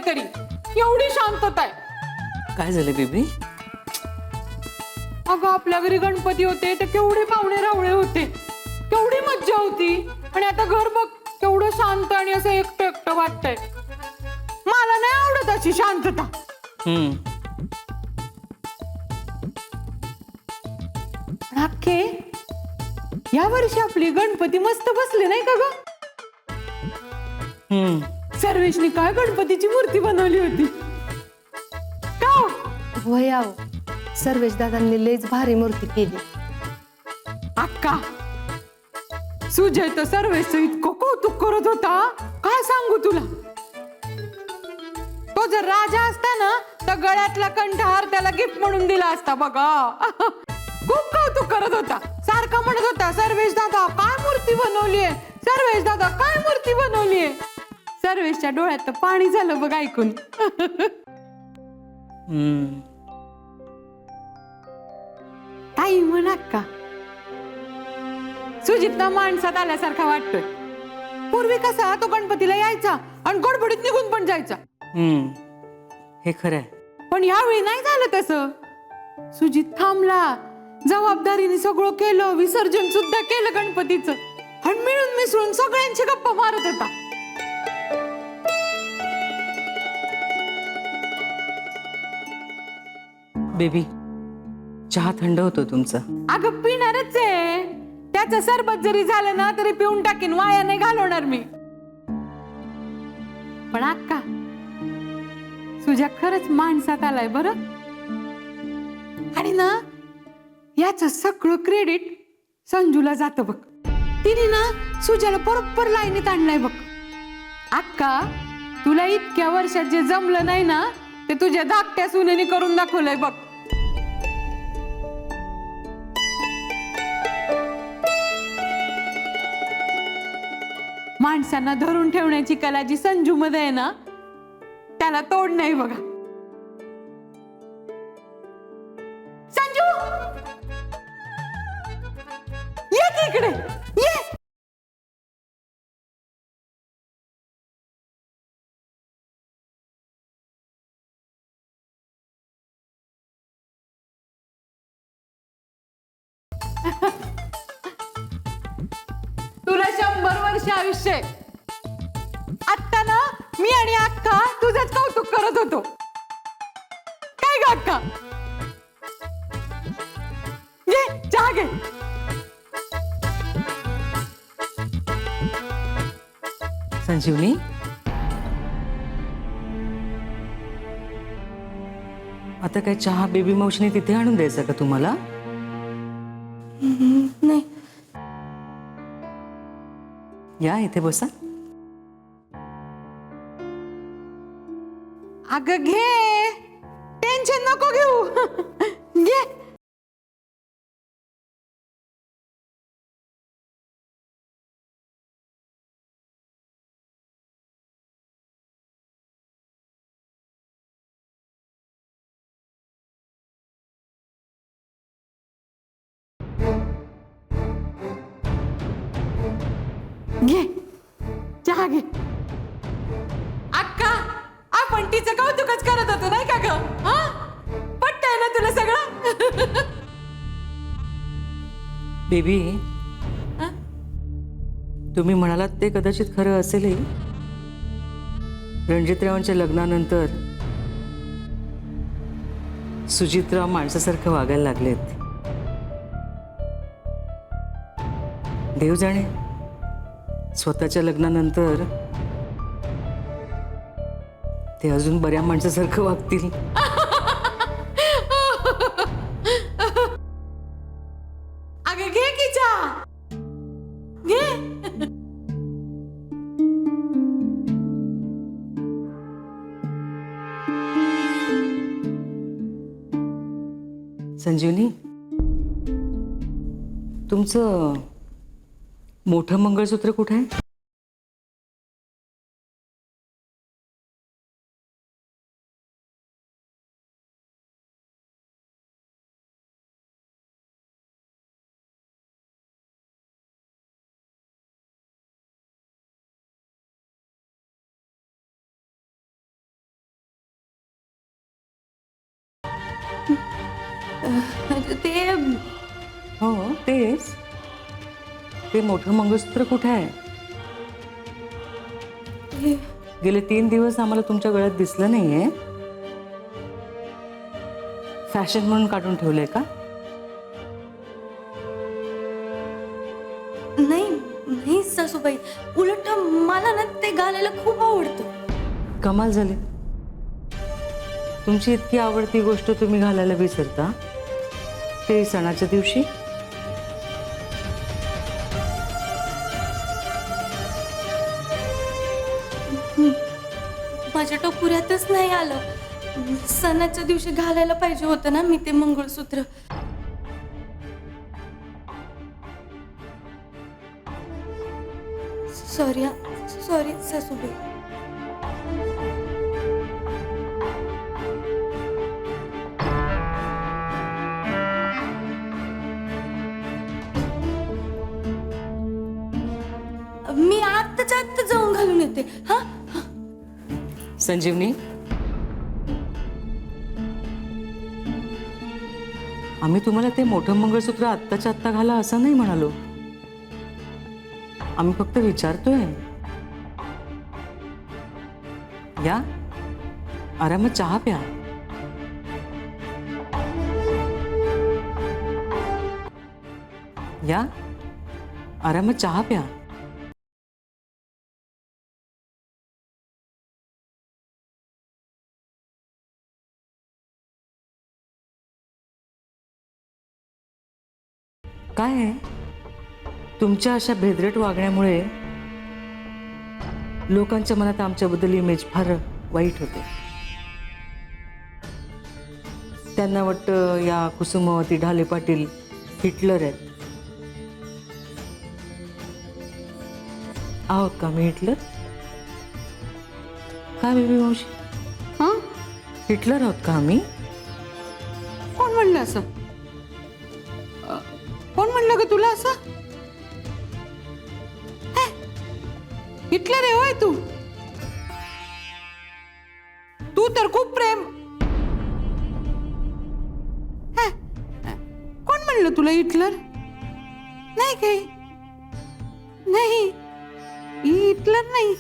तरी एवढी शांतता आहे. काय झालं बेबी? अगं आपल्या घरी गणपती होते तर केवढे पाहुणे रावळे होते, केवढी मज्जा होती. आणि आता घर बघ केवढं शांत आणि असं एकटं एकटं वाटतंय. मला नाही आवडत अशी शांतता. अख्खे या वर्षी आपली गणपती मस्त बसले नाही का ग? सर्वेशनी काय गणपतीची मूर्ती बनवली होती का हो? वयाव सर्वेश दादांनी लयच भारी मूर्ती केली. अक्का सुजय तर सर्वेशचं इतकं कौतुक करत होता, काय सांगू तुला. तो जर राजा असता ना तर गळ्यातला कंठहार त्याला गिफ्ट म्हणून दिला असता बघा. खूप कौतुक करत होता, सारखा म्हणत होता सर्वेश दादा काय मूर्ती बनवलीये, सर्वेश दादा काय मूर्ती बनवलीये. सर्वेशच्या डोळ्यात तर पाणी झालं बघ ऐकून. काही म्हणा का सुजित माणसात आल्यासारखा वाटतोय. पूर्वी कसा तो गणपतीला यायचा आणि गडबडीत निघून पण जायचा. हे खरंय. पण यावेळी नाही झालं तसं. सुजित थांबला, जबाबदारीने सगळं केलं, विसर्जन सुद्धा केलं गणपतीचं आणि मिळून मिसळून सगळ्यांची गप्पा मारत होता. बेबी चहा थंड होतो तुमचा. अगं पिणारच आहे, त्याचं सरबत जरी झालं ना तरी पिऊन टाकीन, वाया नाही घालवणार मी. पण अक्का तुझ्या खरंच माणसात आलाय बरं. आणि ना याचं सगळं क्रेडिट संजूला जातं बघ. तिने ना सुजाला बरोबर लाईनीत आणलाय बघ. अक्का तुला इतक्या वर्षात जे जमलं नाही ना ते तुझ्या धाकट्या सुनेने करून दाखवलंय बघ. माणसांना धरून ठेवण्याची कला जी संजू मध्ये आहे ना त्याला तोड नाही बघा. संजू ये की इकडे ये. तुला 100 वर्ष आयुष्य आहे. आता ना मी आणि अक्का तुझंच कौतुक करत होतो. काय ग अक्का? घे चहा घे. संजीवनी आता काय चहा बेबी मावशीने तिथे आणून द्यायचा का तुम्हाला? नाही या इथे बसा. अगं घे, टेन्शन नको घेऊ. घे. घे चहा घे. अक्का आपण तिचं कौतुकच करत होतो नाही का ग? हा पटतंय ना तुला सगळं? बेबी तुम्ही म्हणालात ते कदाचित खरं असेलही. रणजितरावांच्या लग्नानंतर सुजितराव माणसासारखं वागायला लागलेत. देव जाणे स्वतःच्या लग्नानंतर ते अजून बऱ्या माणसासारखं वागतील. अगं घे की चहा घे. संजीवनी तुमचं मोठं मंगळसूत्र कुठे आहे? ते हो तेच. ते मोठं मंगळसूत्र कुठे आहे? गेले 3 दिवस आम्हाला तुमच्या गळ्यात दिसलं नाहीये. फॅशन म्हणून काढून ठेवलंय का? नाही नाही सासूबाई, उलट मला ना ते घालायला खूप आवडतं. कमाल झाली. तुमची इतकी आवडती गोष्ट तुम्ही घालायला विसरता, ते सणाच्या दिवशी. माझ्या टोपुऱ्यातच नाही आलं. सणाच्या दिवशी घालायला पाहिजे होतं ना मी ते मंगळसूत्र. सॉरी सॉरी सासूबाई. मी आत्ताच्या आत्ता जाऊन घालून येते. हा संजीवनी, आम्ही तुम्हाला ते मोठं मंगळसूत्र आत्ताच्या आत्ता घाला असं नाही म्हणालो. आम्ही फक्त विचारतोय. या आरामात चहा प्या. या आरामात चहा प्या. काय आहे तुमच्या अशा भेदरेट वागण्यामुळे लोकांच्या मनात आमच्याबद्दल इमेज फार वाईट होते. त्यांना वाटतं या कुसुमावती ढाले पाटील हिटलर आहेत. आहोत का मी हिटलर? काय बेबी मावशी, हा हिटलर आहोत का आम्ही? कोण म्हणलं असं? कोण म्हणलं ग तुला असं? हे, हिटलर आहे होय तू? तू तर खूप प्रेम. हे, कोण म्हणलं तुला हिटलर? नाही काही नाही, हिटलर नाही.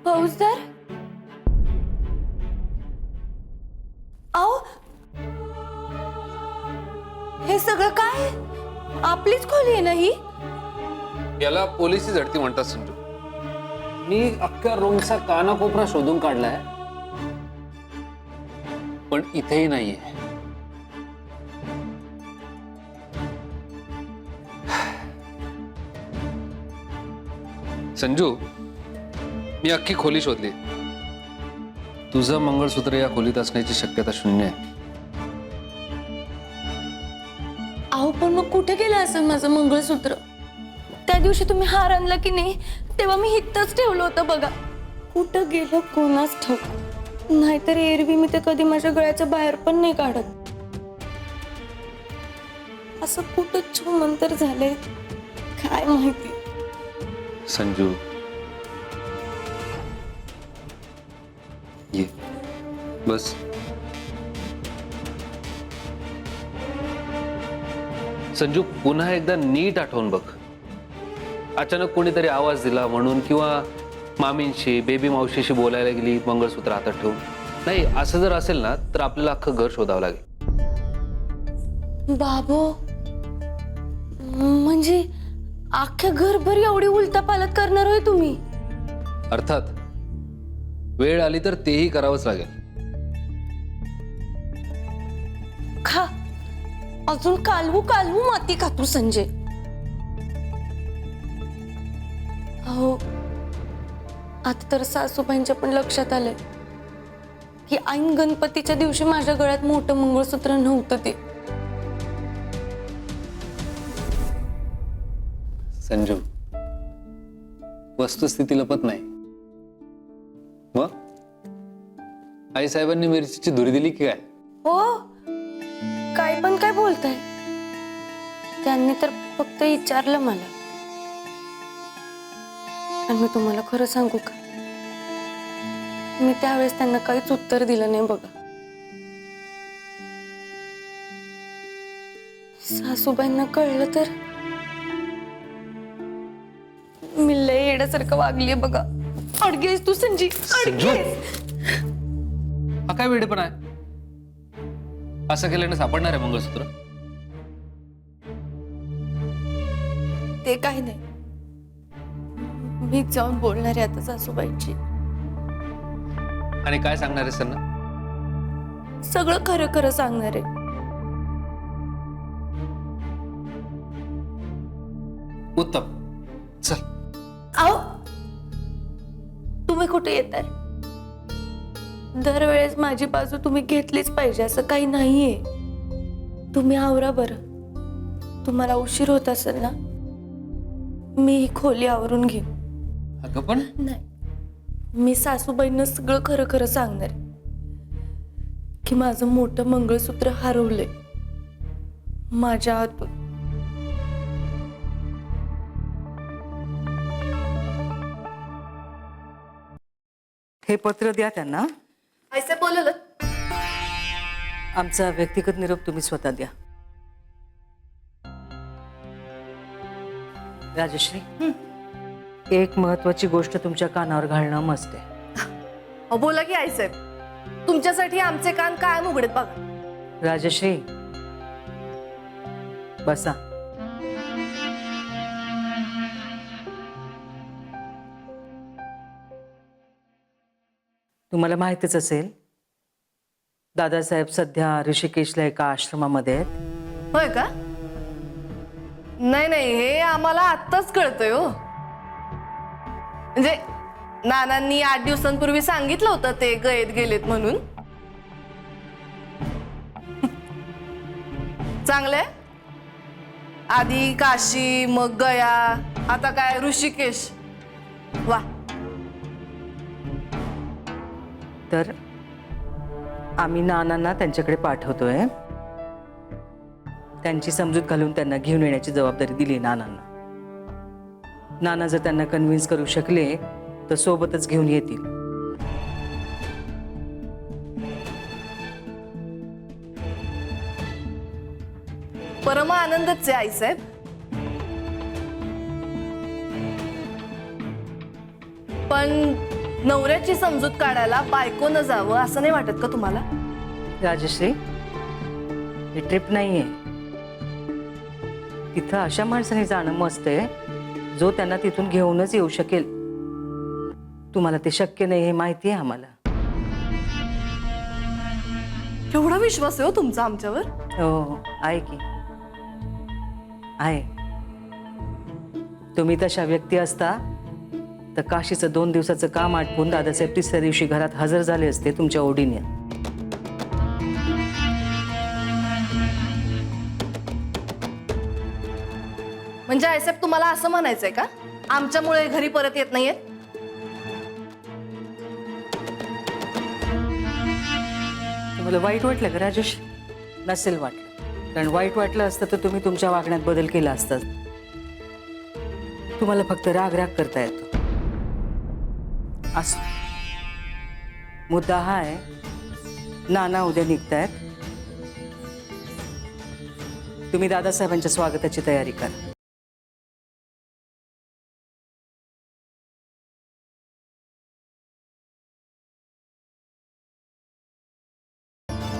फौजदार, आओ हे सगळं काय? आपलीच खोली आहे ना ही? याला पोलिसी झडती म्हणतात संजू. मी अख्ख्या रूमचा कानाकोपरा शोधून काढलाय, पण इथेही नाहीये. संजू, मी अख्खी खोली शोधली. तुझं मंगळसूत्र या खोलीत असण्याची शक्यता 0 आहे. अहो पण मग कुठे गेलं असेल माझं मंगळसूत्र? त्या दिवशी तुम्ही हार आणला की नाही, तेव्हा मी इथंच ठेवलं होतं बघा. कुठं गेलं कोणास ठाऊक. नाहीतर एरवी मी ते कधी माझ्या गळ्याच्या बाहेर पण नाही काढत. असं कुठं छुमंतर झालंय काय माहिती. संजू, ये बस. संजू, पुन्हा एकदा नीट आठवून बघ. अचानक कोणीतरी आवाज दिला म्हणून, किंवा मामींशी बेबी मावशीशी बोलायला गेली मंगळसूत्र हातात ठेवून. नाही, असं जर असेल ना तर आपल्याला अख्खं घर शोधावं लागेल. बाबो, म्हणजे अख्ख्या घरभर एवढी उलटापालट करणार होय तुम्ही? अर्थात वेळ आली तर तेही करावंच लागेल. खा, अजून कालवू कालवू माती खातू संजय. हो, आता तर सासूबाईंच्या पण लक्षात आलंय की ऐन गणपतीच्या दिवशी माझ्या गळ्यात मोठं मंगळसूत्र नव्हतं ते. संजू, वस्तुस्थिती लपत नाही. मग आई साहेबांनी मिरचीची धुरी दिली की काय? हो, काय पण काय बोलताय. त्यांनी तर फक्त विचारलं मला. आणि मी तुम्हाला खरं सांगू का, मी त्यावेळेस त्यांना काहीच उत्तर दिलं नाही बघा. सासूबाईंना कळलं तर मी लय येण्यासारखं वागलीये बघा. अडगेस तू संजी, संजू, हा काय वेडेपणा आहे? असं केल्याने सापडणार आहे मंगळसूत्र? ते काही नाही. मी जाऊन बोलणार आहे आता सासूबाईंची. आणि काय सांगणार आहेस त्यांना? सगळं खरं खरं सांगणार आहे. उत्तम, चल. आओ, तुम्ही कुठे येताय? दरवेळेस माझी बाजू तुम्ही घेतलीच पाहिजे असं काही नाहीये. तुम्ही आवरा बरं. तुम्हाला उशीर होत असेल ना, मी ही खोली आवरून घेईन. अगं पण नाही, मी सासूबाईंना सगळं खरं खरं सांगणार आहे की माझं मोठं मंगळसूत्र हरवलंय माझ्या हातून. हे पत्र द्या त्यांना. ऐसे बोललं आमचा व्यक्तिगत निरोप तुम्ही स्वतः द्या. राजश्री, एक महत्वाची गोष्ट तुमच्या कानावर घालणं मस्त आहे. बोला की आईसाहेब, तुमच्यासाठी आमचे कान कायम उघडेत बघा. राजश्री, बसा. तुम्हाला माहितीच असेल, दादासाहेब सध्या ऋषिकेशला एका आश्रमामध्ये आहेत. होय का? नाही, हे आम्हाला आत्ताच कळतंय हो. म्हणजे नानांनी 8 दिवसांपूर्वी सांगितलं होतं ते गयेत गेलेत म्हणून. चांगलंय. आधी काशी, मग गया, आता काय ऋषिकेश. वा. तर आम्ही नानांना त्यांच्याकडे पाठवतोय. त्यांची समजूत घालून त्यांना घेऊन येण्याची जबाबदारी दिली नानांना. नाना जर त्यांना कन्व्हिन्स करू शकले तर सोबतच घेऊन येतील. परम आनंदच आहे आईसाहेब. पण नवऱ्याची समजूत काढायला बायकोनं जावं असं नाही वाटत का तुम्हाला? राजश्री, ही ट्रिप नाहीये. तिथं अशा माणसाने जाणं मस्त आहे जो त्यांना तिथून घेऊनच येऊ शकेल. तुम्हाला ते शक्य नाही हे माहिती आहे आम्हाला. एवढा विश्वास आहे हो तुमचा आमच्यावर? हो, आहे की आहे. तुम्ही तशा व्यक्ती असता तर काशीचं 2 दिवसाचं काम आटपून दादासाहेब 3ऱ्या दिवशी घरात हजर झाले असते तुमच्या ओढीने. म्हणजे आईसाहेब तुम्हाला असं म्हणायचंय का आमच्यामुळे घरी परत येत नाहीये? तुम्हाला वाईट वाटलं का राजेश? नसेल वाटलं, कारण वाईट वाटलं असतं तर तुम्ही तुमच्या वागण्यात बदल केला असता. तुम्हाला फक्त राग करता येतो. असं मुद्दा हा आहे, नाना उद्या निघतायत. तुम्ही दादासाहेबांच्या स्वागताची तयारी करा.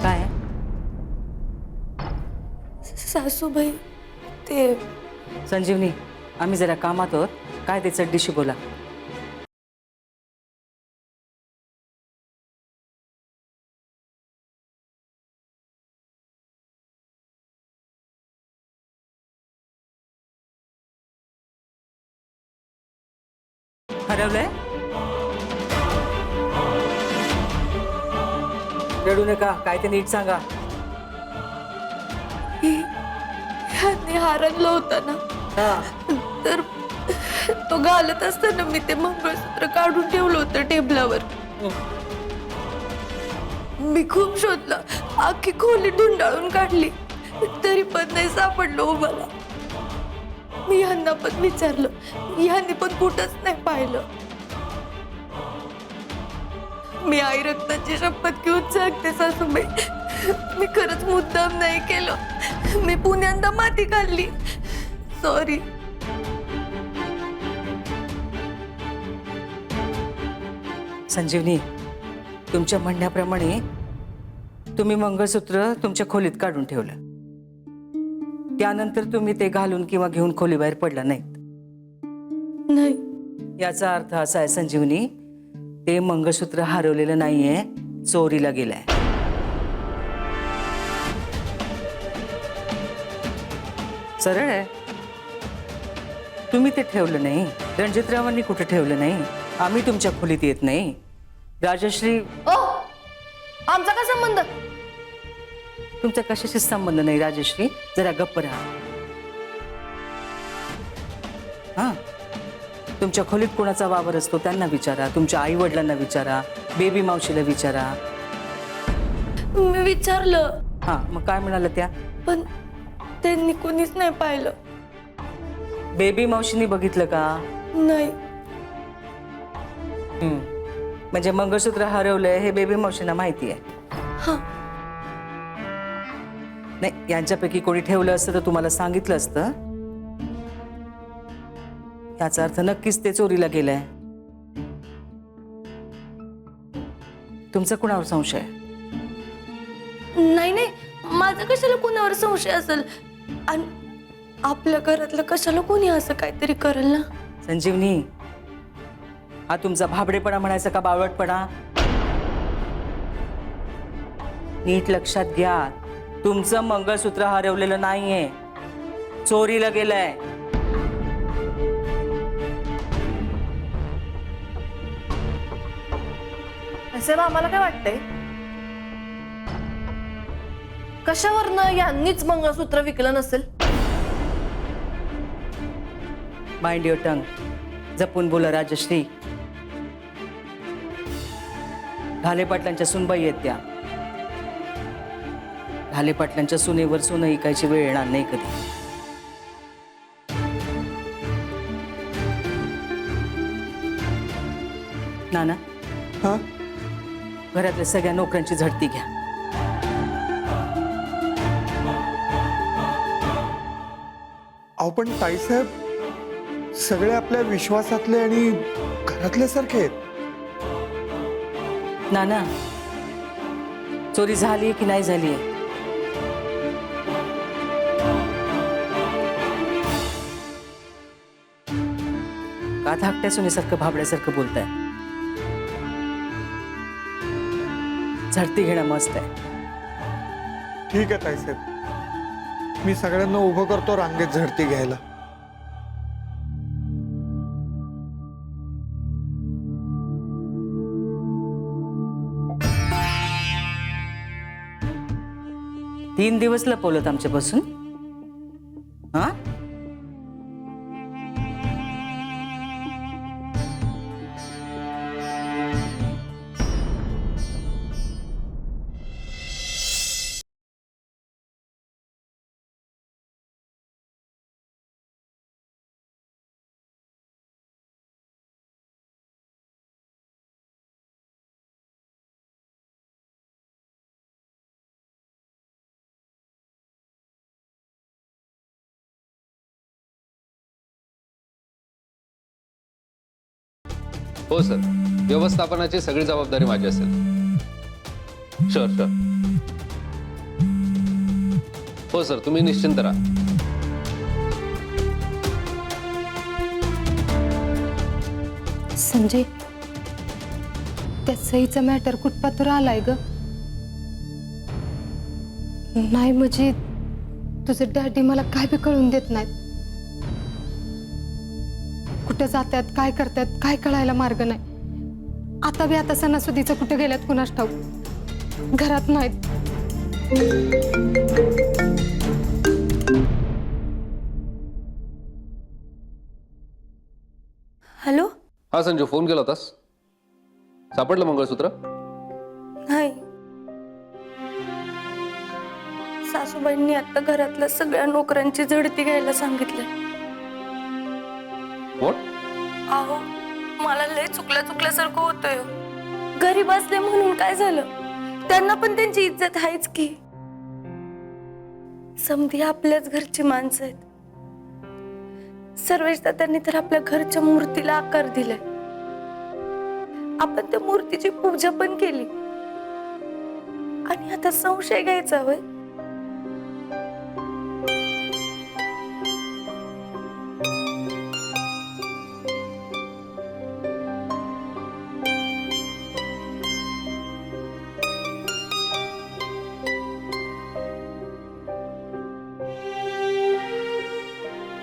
काय सासूबाई, ते संजीवनी, आम्ही जरा कामात आहोत. काय ते चड्डीशी बोला. हरवलंय? रडू नका, काय ते नीट सांगा. ह्यांनी हार आणलं होतं ना, हा, तर तो घालत असताना मी ते मंगळसूत्र काढून ठेवलं होतं टेबलावर. मी खूप शोधलं, अख्खी खोली ढुंडाळून काढली, तरी पण नाही सापडलं हो मला. मी यांना पण विचारलं, यांनी पण कुठंच नाही पाहिलं. मी आई रक्ताची शपथ घेऊन सांगते सासूबाई, मी खरंच मुद्दाम नाही केलं. मी पुण्यांदा माती खाल्ली. सॉरी. संजीवनी, तुमच्या म्हणण्याप्रमाणे तुम्ही मंगळसूत्र तुमच्या खोलीत काढून ठेवलं. त्यानंतर तुम्ही ते घालून किंवा घेऊन खोलीबाहेर पडला नाहीत. नाही. याचा अर्थ असा आहे संजीवनी, ते मंगळसूत्र हरवलेलं नाहीये, चोरीला गेलंय. सरळ आहे. तुम्ही ते ठेवलं नाही, रणजितरावांनी कुठे ठेवलं नाही, आम्ही तुमच्या खोलीत येत नाही. राजश्री, ओ, आमचा काय संबंध? तुमचा कशाशी संबंध नाही राजश्री, जरा गप्प राहा. हा, तुमच्या खोलीत कोणाचा वावर असतो त्यांना विचारा, तुमच्या आई वडिलांना विचारा, बेबी मावशीला विचारा. मी विचारलं, हा, मग काय म्हणाला त्या? पण त्यांनी कोणीच नाही पाहिलं. बेबी मावशीने बघितलं का? नाही. म्हणजे मंगळसूत्र हरवलंय हे बेबी मावशींना माहिती आहे. हा. नाही, यांच्यापैकी कोणी ठेवलं असतं तर तुम्हाला सांगितलं असतं. याचा अर्थ नक्कीच ते चोरीला गेलंय. तुमचा कुणावर संशय? नाही नाही, माझा कशाला कोणावर संशय असेल, आणि आपल्या घरातलं कशाला कोणी असं काहीतरी करेल ना. संजीवनी, हा तुमचा भाबडेपणा म्हणायचा का बावळटपणा? नीट लक्षात घ्या, तुमचं मंगळसूत्र हरवलेलं नाहीये, चोरीला गेलंय. साहेब, आम्हाला काय वाटतंय, कशावरनं यांनीच मंगळसूत्र विकलं नसेल? Mind your tongue. जपून बोला राजश्री. ढाले पाटलांच्या सुनबाई आहेत त्या. ढाले पाटलांच्या सुनेवर सोनं ऐकायची वेळ येणार नाही कधी. नाना, हा, घरातल्या सगळ्या नोकऱ्यांची झडती घ्या. अहो पण ताईसाहेब, सगळे आपल्या विश्वासातले आणि घरातल्यासारखे आहेत. नाना, चोरी झाली की नाही झाली? का धाकट्या सुनेसारखं भाबड्यासारखं बोलताय? झडती घेणं मस्त आहे. ठीक आहे ताईसाहेब, मी सगळ्यांना उभं करतो रांगेत झडती घ्यायला. तीन दिवस लपवलं आमच्यापासून, हा? हो सर, व्यवस्थापनाची सगळी जबाबदारी माझी असेल. Sure sure. हो सर, तुम्ही निश्चिंत राहा. संजय, त्या सईचा मॅटर कुठपातूर आलाय ग? नाही म्हणजे तुझे डॅडी मला काय बी कळून देत नाहीत. कुठे जातात, काय करतात, काय कळायला मार्ग नाही. आता सणासुदीचं कुठे गेल्यात कुणास ठाऊक, घरात नाहीत. हॅलो. हा संजू, फोन केला होतास? सापडलं मंगळसूत्र? नाही, सासूबाईंनी आता घरातल्या सगळ्या नोकरांची झडती घ्यायला सांगितलंय. व्हॉट? अहो, मला लय चुकल्यासारखं होतंय हो. गरीब असले म्हणून काय झालं, त्यांना पण त्यांची इज्जत आहेच की. समधी आपल्याच घरची माणसं आहेत. सर्वेश दादांनी तर आपल्या घरच्या मूर्तीला आकार दिलाय. आपण त्या मूर्तीची पूजा पण केली आणि आता संशय घ्यायचा होय.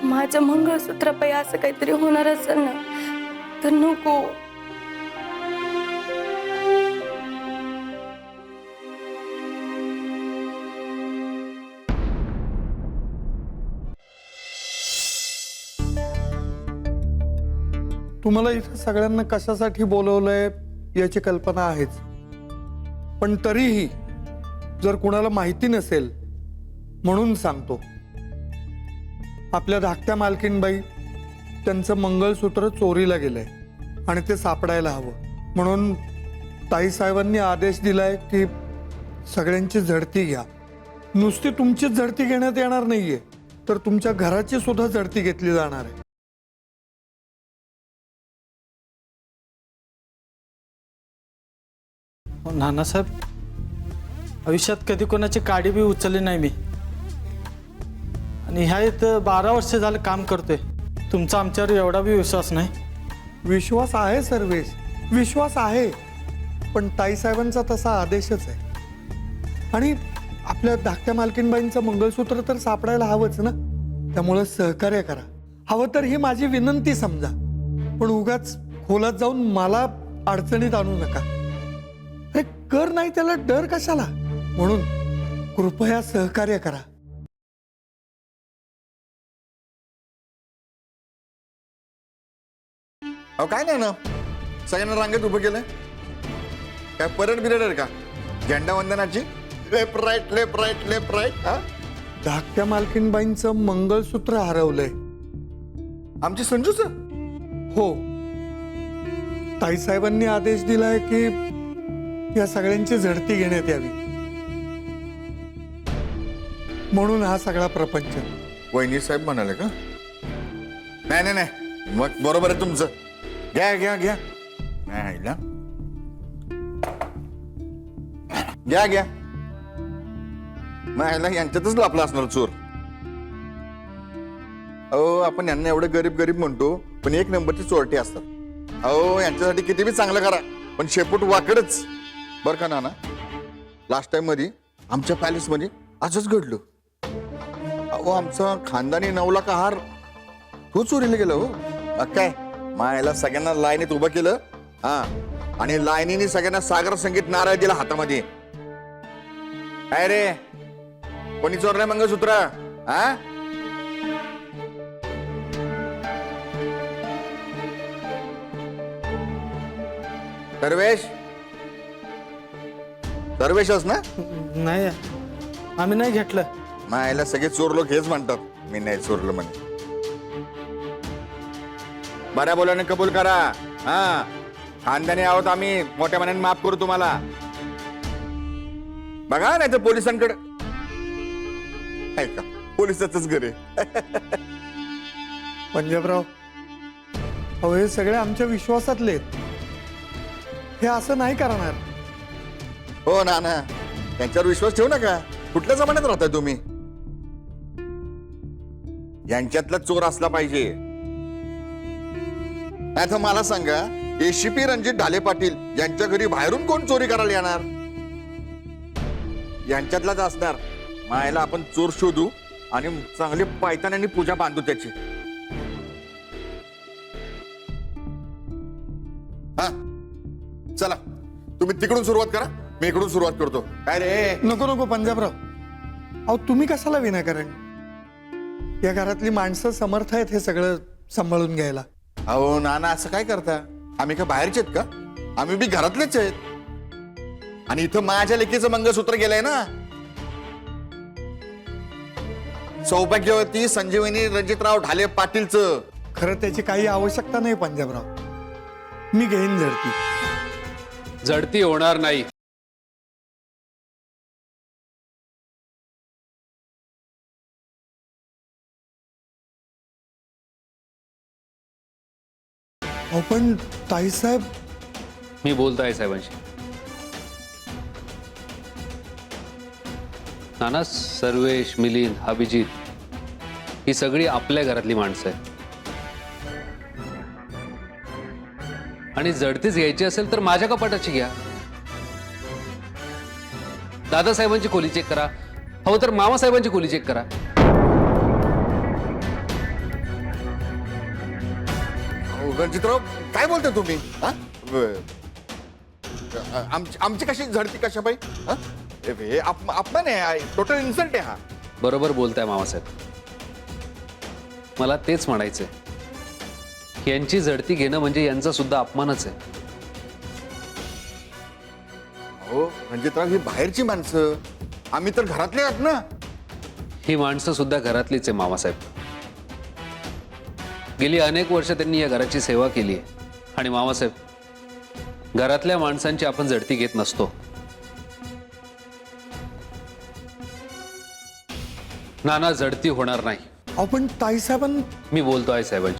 माझ्या मंगळसूत्रापायी असं काहीतरी होणार असेल ना तर नको. तुम्हाला इथं सगळ्यांना कशासाठी बोलवलंय याची कल्पना आहेच, पण तरीही जर कुणाला माहिती नसेल म्हणून सांगतो. आपल्या धाकट्या मालकीनबाई त्यांचं मंगळसूत्र चोरीला गेलंय आणि ते सापडायला हवं, म्हणून ताईसाहेबांनी आदेश दिलाय की सगळ्यांची झडती घ्या. नुसती तुमचीच झडती घेण्यात येणार नाहीये, तर तुमच्या घराची सुद्धा झडती घेतली जाणार आहे. नानासाहेब, आयुष्यात कधी कोणाची काडी बी उचलली नाही मी, आणि ह्या इथं 12 वर्ष झालं काम करतोय. तुमचा आमच्यावर एवढा बी विश्वास नाही. विश्वास आहे सर्वेश, विश्वास आहे, पण ताईसाहेबांचा तसा आदेशच आहे. आणि आपल्या धाकट्या मालकीनबाईंचं मंगळसूत्र तर सापडायला हवंच ना, त्यामुळं सहकार्य करा. हवं तर ही माझी विनंती समजा, पण उगाच खोलात जाऊन मला अडचणीत आणू नका. अरे कर नाही त्याला डर कशाला, म्हणून कृपया सहकार्य करा. अहो काय नाही ना, सगळ्यांना रांगेत उभं केलंय. काय परेड बिरेड आहे का झेंडा वंदनाची? Left right left right left right. हा, धाकट्या मालकीनबाईंचं मंगळसूत्र हरवलंय. आमची संजूच? हो, ताईसाहेबांनी आदेश दिलाय की या सगळ्यांची झडती घेण्यात यावी, म्हणून हा सगळा प्रपंच. वहिनी साहेब म्हणाले का? नाही नाही नाही, मग बरोबर आहे तुमचं. घ्या घ्या घ्या. नाही ना, घ्या घ्या. नाही यांच्यातच लापला असणार चोर. अहो आपण यांना एवढं गरीब गरीब म्हणतो, पण एक नंबरची चोरटी असतात. अहो यांच्यासाठी किती बी चांगलं करा, पण शेपूट वाकडच. बरं का नाना, लास्ट टाइम मध्ये आमच्या पॅलेस मध्ये असंच घडलं. अहो आमचा खानदानी 9 लाख हार तो चोरीला गेला. हो मग काय, मायाला सगळ्यांना लाईनीत उभं केलं. हा, आणि लाईनीने सगळ्यांना सागर संगीत नारळ दिला हातामध्ये. काय रे, कोणी चोरलंय मंगळसूत्र? हा, सर्वेश? सर्वेशच ना? नाही, आम्ही नाही घेतलं. मायाला सगळे चोर लोक हेच म्हणतात, मी नाही चोरलं म्हणे. बऱ्या बोलाने कबूल करा. हा, खानदानी आहोत आम्ही, मोठ्या मनाने माफ करू तुम्हाला. बघा नाही तर पोलिसांकडे ऐका, पोलिसाचंच घर आहे. पंजाबराव, अहो हे सगळे आमच्या विश्वासातले आहेत. हे असं नाही करणार. हो ना ना, त्यांच्यावर विश्वास ठेवू नका. कुठल्या जमान्यात राहताय तुम्ही? यांच्यातला चोर असला पाहिजे. नाही तर मला सांगा, एसीपी रणजित ढाले पाटील यांच्या घरी बाहेरून कोण चोरी करायला येणार? यांच्यातलाच असणार. मायला आपण चोर शोधू आणि चांगले पायतान्यांनी पूजा बांधू त्याची. हा चला, तुम्ही तिकडून सुरुवात करा, मी इकडून सुरुवात करतो. काय रे? नको नको पंजाबराव, अहो तुम्ही कशाला विनाकारण? या घरातली माणसं समर्थ आहेत हे सगळं सांभाळून घ्यायला. अहो नाना असं काय करता? आम्ही का बाहेरचे आहेत का? आम्ही बी घरातलेच आहेत. आणि इथं माझ्या लेकीचं मंगळसूत्र गेलंय ना. सौभाग्यवती संजीवनी रणजितराव ढाले पाटीलचं. खरं त्याची काही आवश्यकता नाही पंजाबराव. मी घेईन झडती. जडती होणार नाही. अहो पण ताईसाहेब, मी बोलतोय साहेबांशी. नाना, सर्वेश, मिलिंद, अभिजित ही सगळी आपल्या घरातली माणसं आहेत. आणि जडतीच घ्यायची असेल तर माझ्या कपाटाची घ्या. दादासाहेबांची खोली चेक करा, हो तर मामासाहेबांची खोली चेक करा. अहो, रणजितराव काय बोलताय तुम्ही? हा? आमची कशी झडती कशा पाई? हे अपमान आहे, टोटल इन्सल्ट आहे हा. बरोबर बोलताय मामासाहेब. मला तेच म्हणायचंय. यांची झडती घेणं म्हणजे यांचा सुद्धा अपमानच आहे. हो रणजितराव, ही बाहेरची माणसं, आम्ही तर घरातले आहात ना. ही माणसं सुद्धा घरातलीच आहे मामासाहेब. गेली अनेक वर्ष त्यांनी या घराची सेवा केली आहे. आणि मामासाहेब, घरातल्या माणसांची आपण झडती घेत नसतो. नाना, झडती होणार नाही. अहो पण ताईसाहेबांना मी बोलतो आहे साहेबांशी.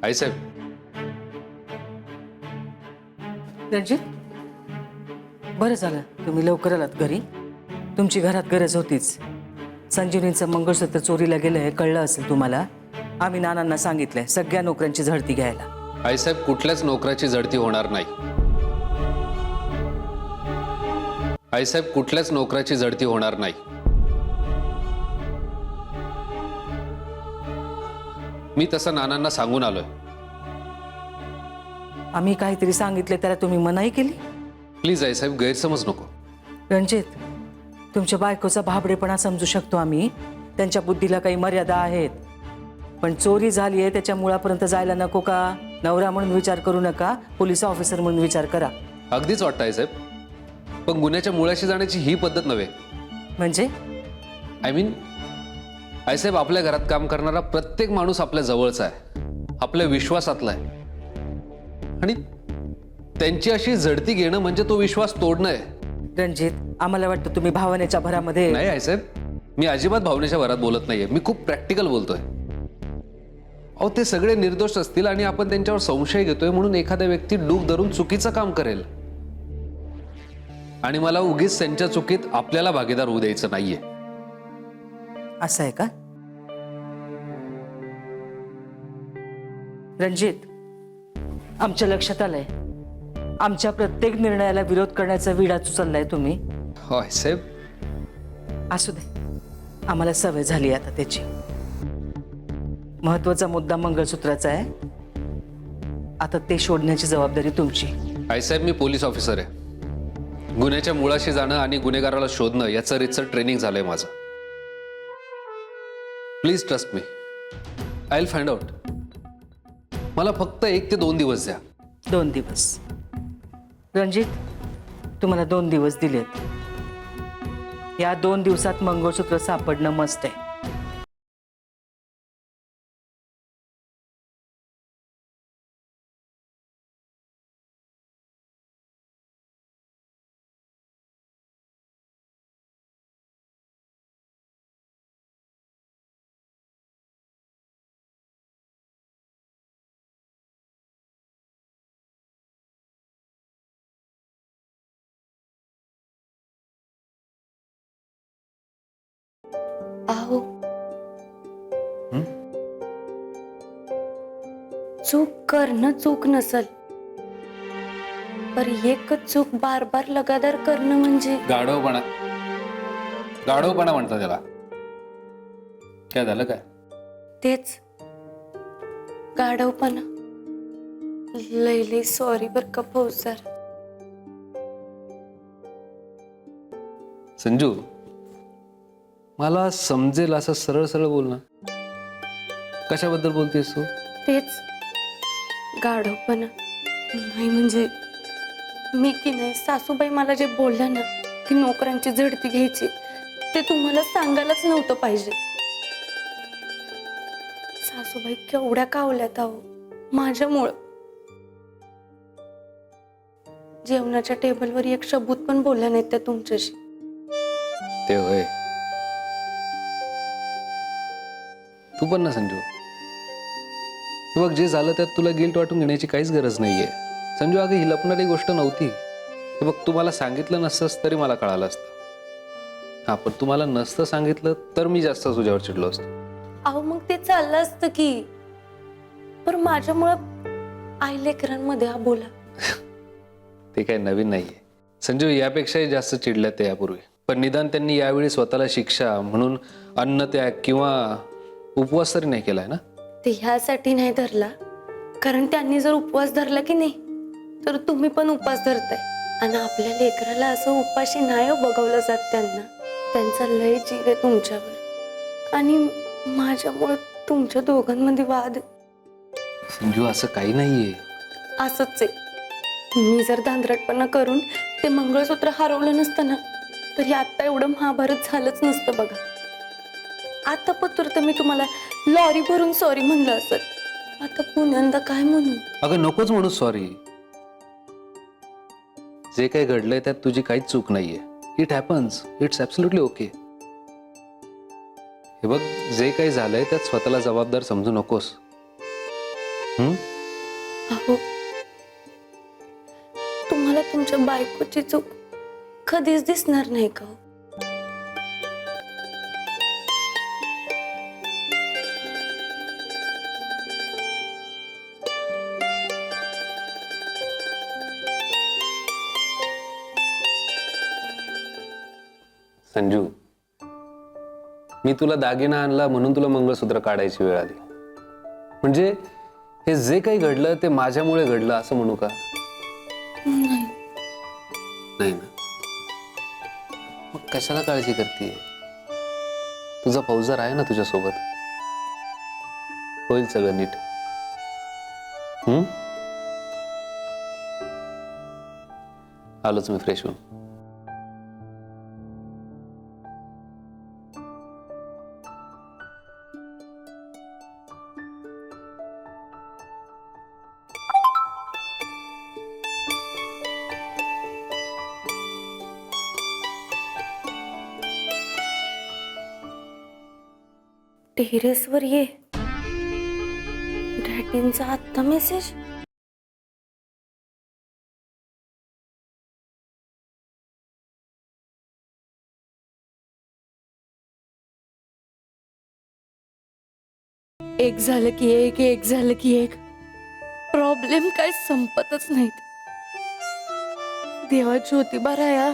आई साहेब, रणजित, बरं झालं तुम्ही लवकर आलात घरी. तुमची घरात गरज होतीच. संजीवनीचं मंगळसूत्र चोरीला गेलं हे कळलं असेल तुम्हाला. आम्ही नानांना सांगितलंय सगळ्या नोकऱ्यांची झडती घ्यायला. आईसाहेब, कुठल्याच नोकराची झडती होणार नाही. आईसाहेब, कुठल्याच नोकराची झडती होणार नाही. मी तसं नानांना सांगून आलोय. आम्ही काहीतरी सांगितलं त्याला तुम्ही मनाई केली. प्लीज आईसाहेब, गैरसमज नको. रणजित, तुमच्या बायकोचा भाबडेपणा समजू शकतो आम्ही. त्यांच्या बुद्धीला काही मर्यादा आहेत. पण चोरी झाली आहे त्याच्या मुळापर्यंत जायला नको का? नवरा म्हणून विचार करू नका, पोलीस ऑफिसर म्हणून विचार करा. अगदीच वाटतं आईसाहेब, पण गुन्ह्याच्या मुळाशी जाण्याची ही पद्धत नव्हे. म्हणजे आय मीन, आईसाहेब, आपल्या घरात काम करणारा प्रत्येक माणूस आपल्या जवळचा आहे, आपल्या विश्वासातला आहे. आणि त्यांची अशी झडती घेणं म्हणजे तो विश्वास तोडणं आहे. रणजित, आम्हाला वाटतं तुम्ही भावनेच्या भरामध्ये. नाही आईसाहेब, मी अजिबात भावनेच्या भरात बोलत नाहीये. मी खूप प्रॅक्टिकल बोलतोय. अहो, ते सगळे निर्दोष असतील आणि आपण त्यांच्यावर संशय घेतोय म्हणून एखाद्या व्यक्ती डूक धरून चुकीचं काम करेल. आणि मला उगीच त्यांच्या चुकीत आपल्याला भागीदार होऊ द्यायचं नाहीये. असं आहे का रणजित? आमच्या लक्षात आलंय आमच्या प्रत्येक निर्णयाला विरोध करण्याचा विडा उचललाय तुम्ही. हो आईसाहेब. असू दे, आम्हाला सवय झाली आता त्याची. महत्वाचा मुद्दा मंगळसूत्राचा आहे. आता ते शोधण्याची जबाबदारी तुमची. आईसाहेब, मी पोलीस ऑफिसर आहे. गुन्ह्याच्या मुळाशी जाणं आणि गुन्हेगाराला शोधणं याचं रीतसर ट्रेनिंग झालंय माझं. Please trust me. I will find out. मला फक्त 1 ते 2 दिवस द्या. 2 दिवस? रणजित, तुम्हाला 2 दिवस दिलेत. या 2 दिवसात मंगळसूत्र सापडणं मस्त आहे. आहो हं? चूक करणं चूक नसल, पर एकच चूक बार बार लगातार करणं म्हणजे गाढवपणा गाढवपणा म्हणतात त्याला. काय झालं काय? तेच गाढवपणा. लय लय सॉरी बर का फौजदार. संजू, मला समजेल असं सरळ सरळ बोल ना. कशाबद्दल बोलतेस तू? तेच गाढवपणा. नाही म्हणजे मी की नाही, सासूबाई मला जे बोलल्या ना की नोकरांची झडती घ्यायची, ते तुम्हाला सांगायलाच नव्हतं पाहिजे. सासूबाई केवढ्या कावल्यात आहो माझ्यामुळं. जेवणाच्या टेबलवर एक शब्द पण बोलल्या नाहीत त्या तुमच्याशी. ते होय. तू पण ना संजू, हे बघ, जे झालं त्यात तुला गिल्ट वाटून घेण्याची काहीच गरज नाहीये. संजू, अगं ही लपणारी गोष्ट नव्हती. हे बघ, तू मला सांगितलं नसतंस तरी मला कळालं असतं. हा, पण तू मला नसतं सांगितलं तर मी जास्त तुझ्यावर चिडलो असतो. अहो मग ते चाललं असतं की, पण माझ्यामुळं आई लेकरांमध्ये हा बोला. ते काही नवीन नाहीये संजू. यापेक्षाही जास्त चिडल्या ते यापूर्वी, पण निदान त्यांनी यावेळी स्वतःला शिक्षा म्हणून अन्न त्याग किंवा उपवास तरी नाही केलाय ना. ते ह्यासाठी नाही धरला, कारण त्यांनी जर उपवास धरला की नाही तर तुम्ही पण उपवास धरताय. आणि आपल्या लेकराला असं उपाशी नाही बघवलं जात. त्यांचा लय जीव आहे तुमच्यावर, आणि माझ्यामुळे तुमच्या दोघांमध्ये वाद. संजू, असं काही नाहीये. असंच आहे. मी जर धांदरटपणा करून ते मंगळसूत्र हरवलं नसतं ना, तरी आता एवढं महाभारत झालंच नसतं बघा. आता पत्र मी तुम्हाला लॉरी भरून सॉरी म्हणलं असत, आता पुण्यांदा काय म्हणू. अगं नकोच म्हणू सॉरी. जे काही घडलंय त्यात तुझी काहीच चूक नाहीये. It happens, it's absolutely okay. हे बघ, जे काही झालंय त्यात स्वतःला जबाबदार समजू नकोस. अहो तुम्हाला तुमच्या बायकोची चूक कधीच दिसणार नाही का हो? संजू, मी तुला दागिना आणला म्हणून तुला मंगळसूत्र काढायची वेळ आली. म्हणजे हे जे काही घडलं ते माझ्यामुळे घडलं असं म्हणू का? नाही ना. मग कशाला काळजी करते? तुझा फौजदार आहे ना तुझ्यासोबत. होईल सगळं नीट. आलोच मी फ्रेश होऊन. टेरेसवर ये. डॅडींचा आत्ता मेसेज. एक झालं की एक, एक झालं की एक. प्रॉब्लेम काय संपतच नाहीत. देवा ज्योतिबा राया.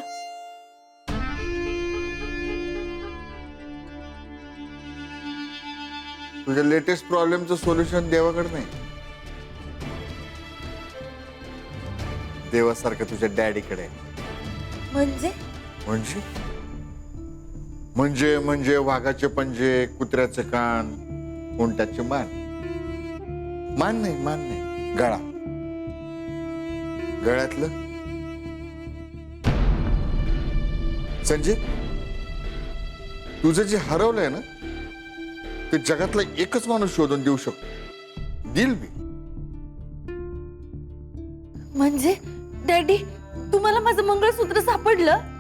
तुझ्या लेटेस्ट प्रॉब्लेमचं सोल्युशन देवाकडे नाही, देवासारखं तुझ्या डॅडीकडे आहे. म्हणजे म्हणजे म्हणजे म्हणजे वाघाचे पंजे, कुत्र्याचे कान, उंटाचे मान. मान नाही, गळा. गळ्यातलं संजय, तुझं जे हरवलंय ना, ते जगातला एकच माणूस शोधून देऊ शकतो. दिल बी. म्हणजे डॅडी, तुम्हाला माझं मंगळसूत्र सापडलं?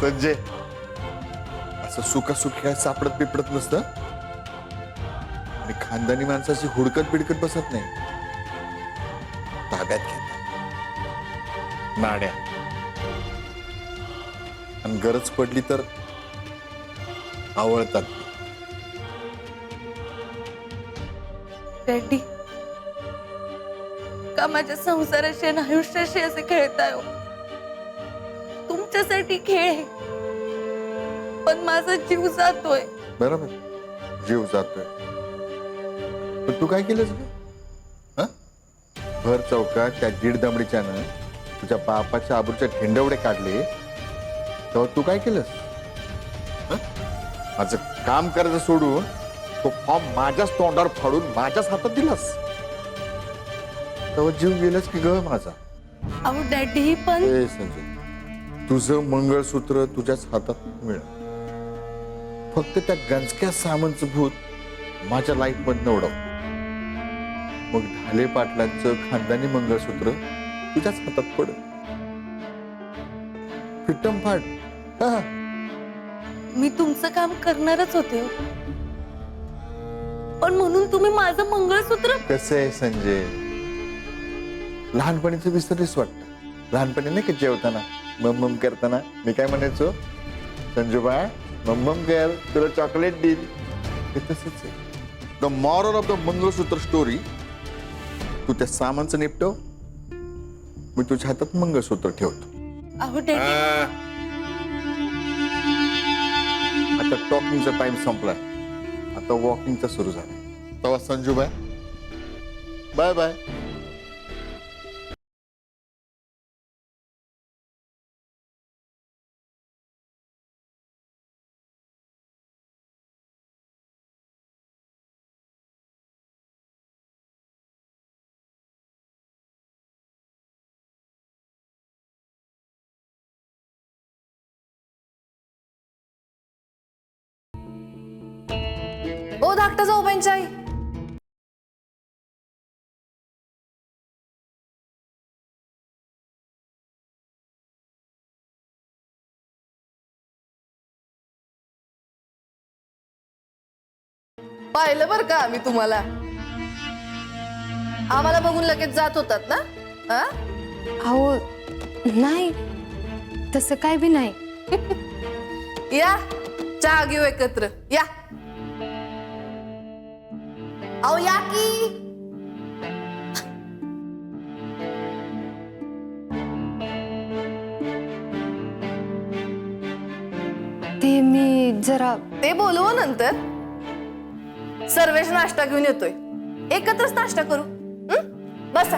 संजय असं सुखासुखी काय सापडत बिपडत नसतं आणि खानदानी माणसाची हुडकत बिडकत बसत नाही, ताब्यात घेतात नाड्या, आणि गरज पडली तर आवळतात. डॅडी, का माझ्या संसाराशी आणि आयुष्याशी असे खेळताय हो? तुमच्यासाठी खेळ आहे, पण माझा जीव जातोय. बरोबर, जीव जातोय. पण तू काय केलंस ग? हं? भर चौकात त्या दीड दमडीच्यानं तुझ्या बापाच्या आबरूचे ठेंडवडे काढले, तेव्हा तू काय केलंस? हं? माझं काम करायचं सोडून तो फॉर्म माझ्याच तोंडावर फाडून माझ्याच हातात दिलास, तेव्हा जीव गेलास की ग माझा? अहो डॅडी, पण ए संजय, तुझं मंगळसूत्र तुझ्याच हातात मिळ, फक्त त्या गंजक्या सामनचं भूत माझ्या लाईफ मधनं उडव, मग ढाले पाटलांचं खानदानी मंगळसूत्र तुझ्याच हातात पड, फिटम फाट. हा, मी तुमचं काम करणारच होते हो. पण म्हणून तुम्ही माझं मंगळसूत्र. कसं आहे संजय, लहानपणीचं विसरलीस वाटतं. लहानपणी नाही का जेवताना मम करताना मी काय म्हणायचो, संजूबा मम कर, तुला चॉकलेट देईल. हे तसंच आहे. The moral of the mangalsutra story, तू त्या सामानचं निपटव, मी तुझ्या हातात मंगळसूत्र ठेवतो. अहो डॅडी, आता टॉकिंगचा टाइम संपला, आता वॉकिंगचा सुरू झाला. तेव्हा संजूबाय, बाय बाय. ओ धाकटा जाऊ आई. पाहिलं बर का आम्ही तुम्हाला, आम्हाला बघून लगेच जात होतात ना? हा? अहो नाही, तसं काय बी नाही. या चहा घेऊ एकत्र, या. अहो या की. ते मी जरा. ते बोलवू नंतर. सर्वेश नाश्ता घेऊन येतोय, एकत्रच नाश्ता करू. बसा.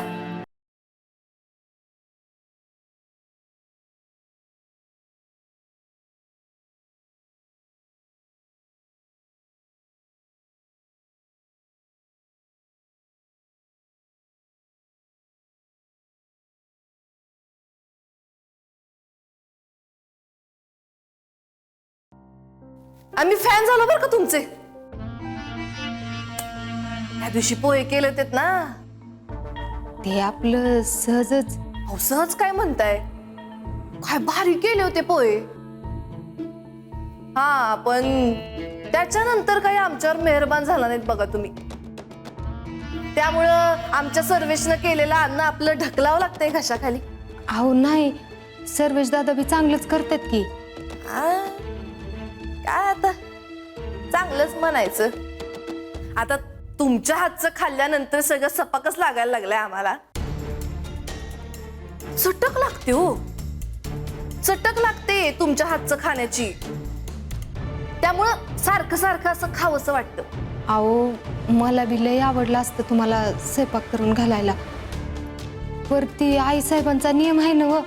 आम्ही फॅन झालो बरं का तुमचे. त्या दिवशी पोहे केले होते ना, ते आपलं सहजच. अहो सहज काय म्हणताय, काय भारी केले होते पोहे. हा, पण त्याच्यानंतर काही आमच्यावर मेहरबान झाला नाहीत बघा तुम्ही. त्यामुळं आमच्या सर्वेशनं केलेलं अन्न आपलं ढकलावं लागतंय घशाखाली. अहो नाही, सर्वेश दादा बी चांगलंच करतात की. काय आता चांगलंच म्हणायचं. आता तुमच्या हातचं खाल्ल्यानंतर सगळं सपाकच लागायला लागलंय आम्हाला. चटक लागते हो, चटक लागते तुमच्या हातचं खाण्याची. त्यामुळं सारखं सारखं असं खावंसं वाटतं. अहो मला बी लय आवडलं असतं तुम्हाला स्वयंपाक करून घालायला, वरती आई साहेबांचा नियम आहे ना व,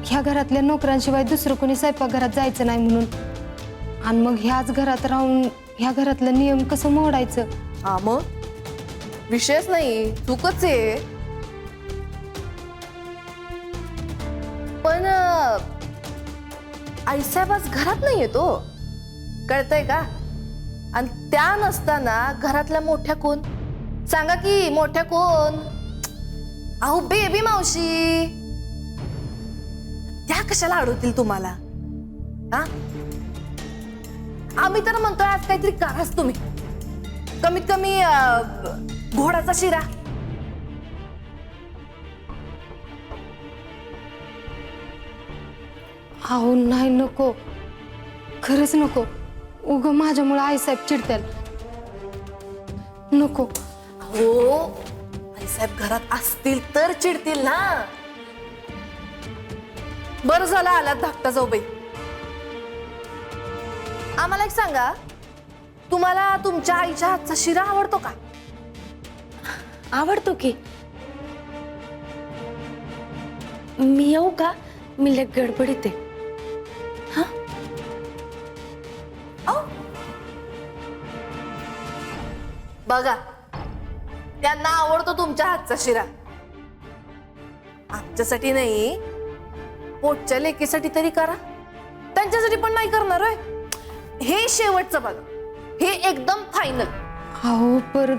ह्या घरातल्या नोकरांशिवाय दुसरं कोणी स्वयंपाकघरात जायचं नाही म्हणून. आणि मग ह्याच घरात राहून ह्या घरातला नियम कसं मोडायचं? हा मग विषयच नाही, चूकच आहे. पण आईसाहेब आज घरात नाही येतो, कळतंय का? आणि त्या नसताना घरातल्या मोठ्या कोण सांगा की, मोठ्या कोण? अहो बेबी मावशी, त्या कशाला अडवतील तुम्हाला? हा आम्ही तर म्हणतोय आज काहीतरी कराच तुम्ही. कमीत कमी घोडाचा शिरा. अहो नाही नको, खरंच नको. उग माझ्यामुळे आईसाहेब चिडतील. नको. हो आई साहेब घरात असतील तर चिडतील ना. बरं झालं आलात धाकटा जाऊबाई. आम्हाला एक सांगा, तुम्हाला तुमच्या आईच्या हातचा शिरा आवडतो का? आवडतो की. मी येऊ का? मी लय गडबडीत आहे. बघा त्यांना आवडतो तुमच्या हातचा शिरा. आमच्यासाठी नाही, पोटच्या लेकीसाठी तरी करा. त्यांच्यासाठी पण नाही करणार होय? हे शेवटचं बघा, हे एकदम फायनल. अहो पर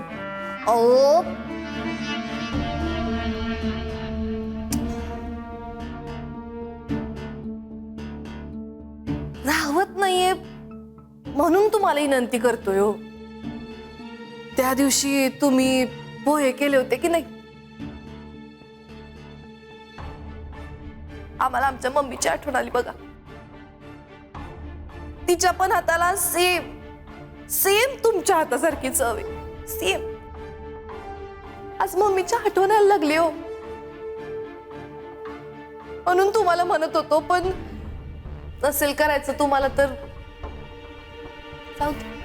ओ राहवत नाहीये म्हणून तुम्हाला विनंती करतोय हो. त्या दिवशी तुम्ही पोहे केले होते की नाही, आम्हाला आमच्या मम्मीची आठवण आली बघा. तिच्या पण हाताला सेम सेम तुमच्या हातासारखी चव आहे, सेम. आज मम्मीच्या आठवण यायला लागली हो, म्हणून तुम्हाला म्हणत होतो. पण नसेल करायचं तुम्हाला तर जाऊ दे.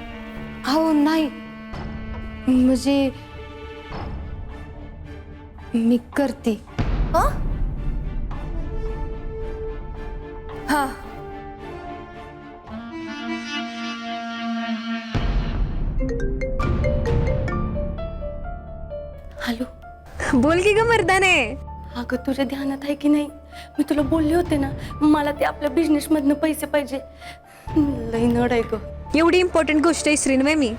अहो नाही, म्हणजे मी करते. हा हा हॅलो. बोल की ग मर्दाने. अगं तुझ्या ध्यानात आहे की नाही, मी तुला बोलले होते ना, मला ते आपल्या बिझनेस मधनं पैसे पाहिजे. लई नड आहे ग. एवढी इम्पॉर्टंट गोष्ट विसरीन व्हय मी?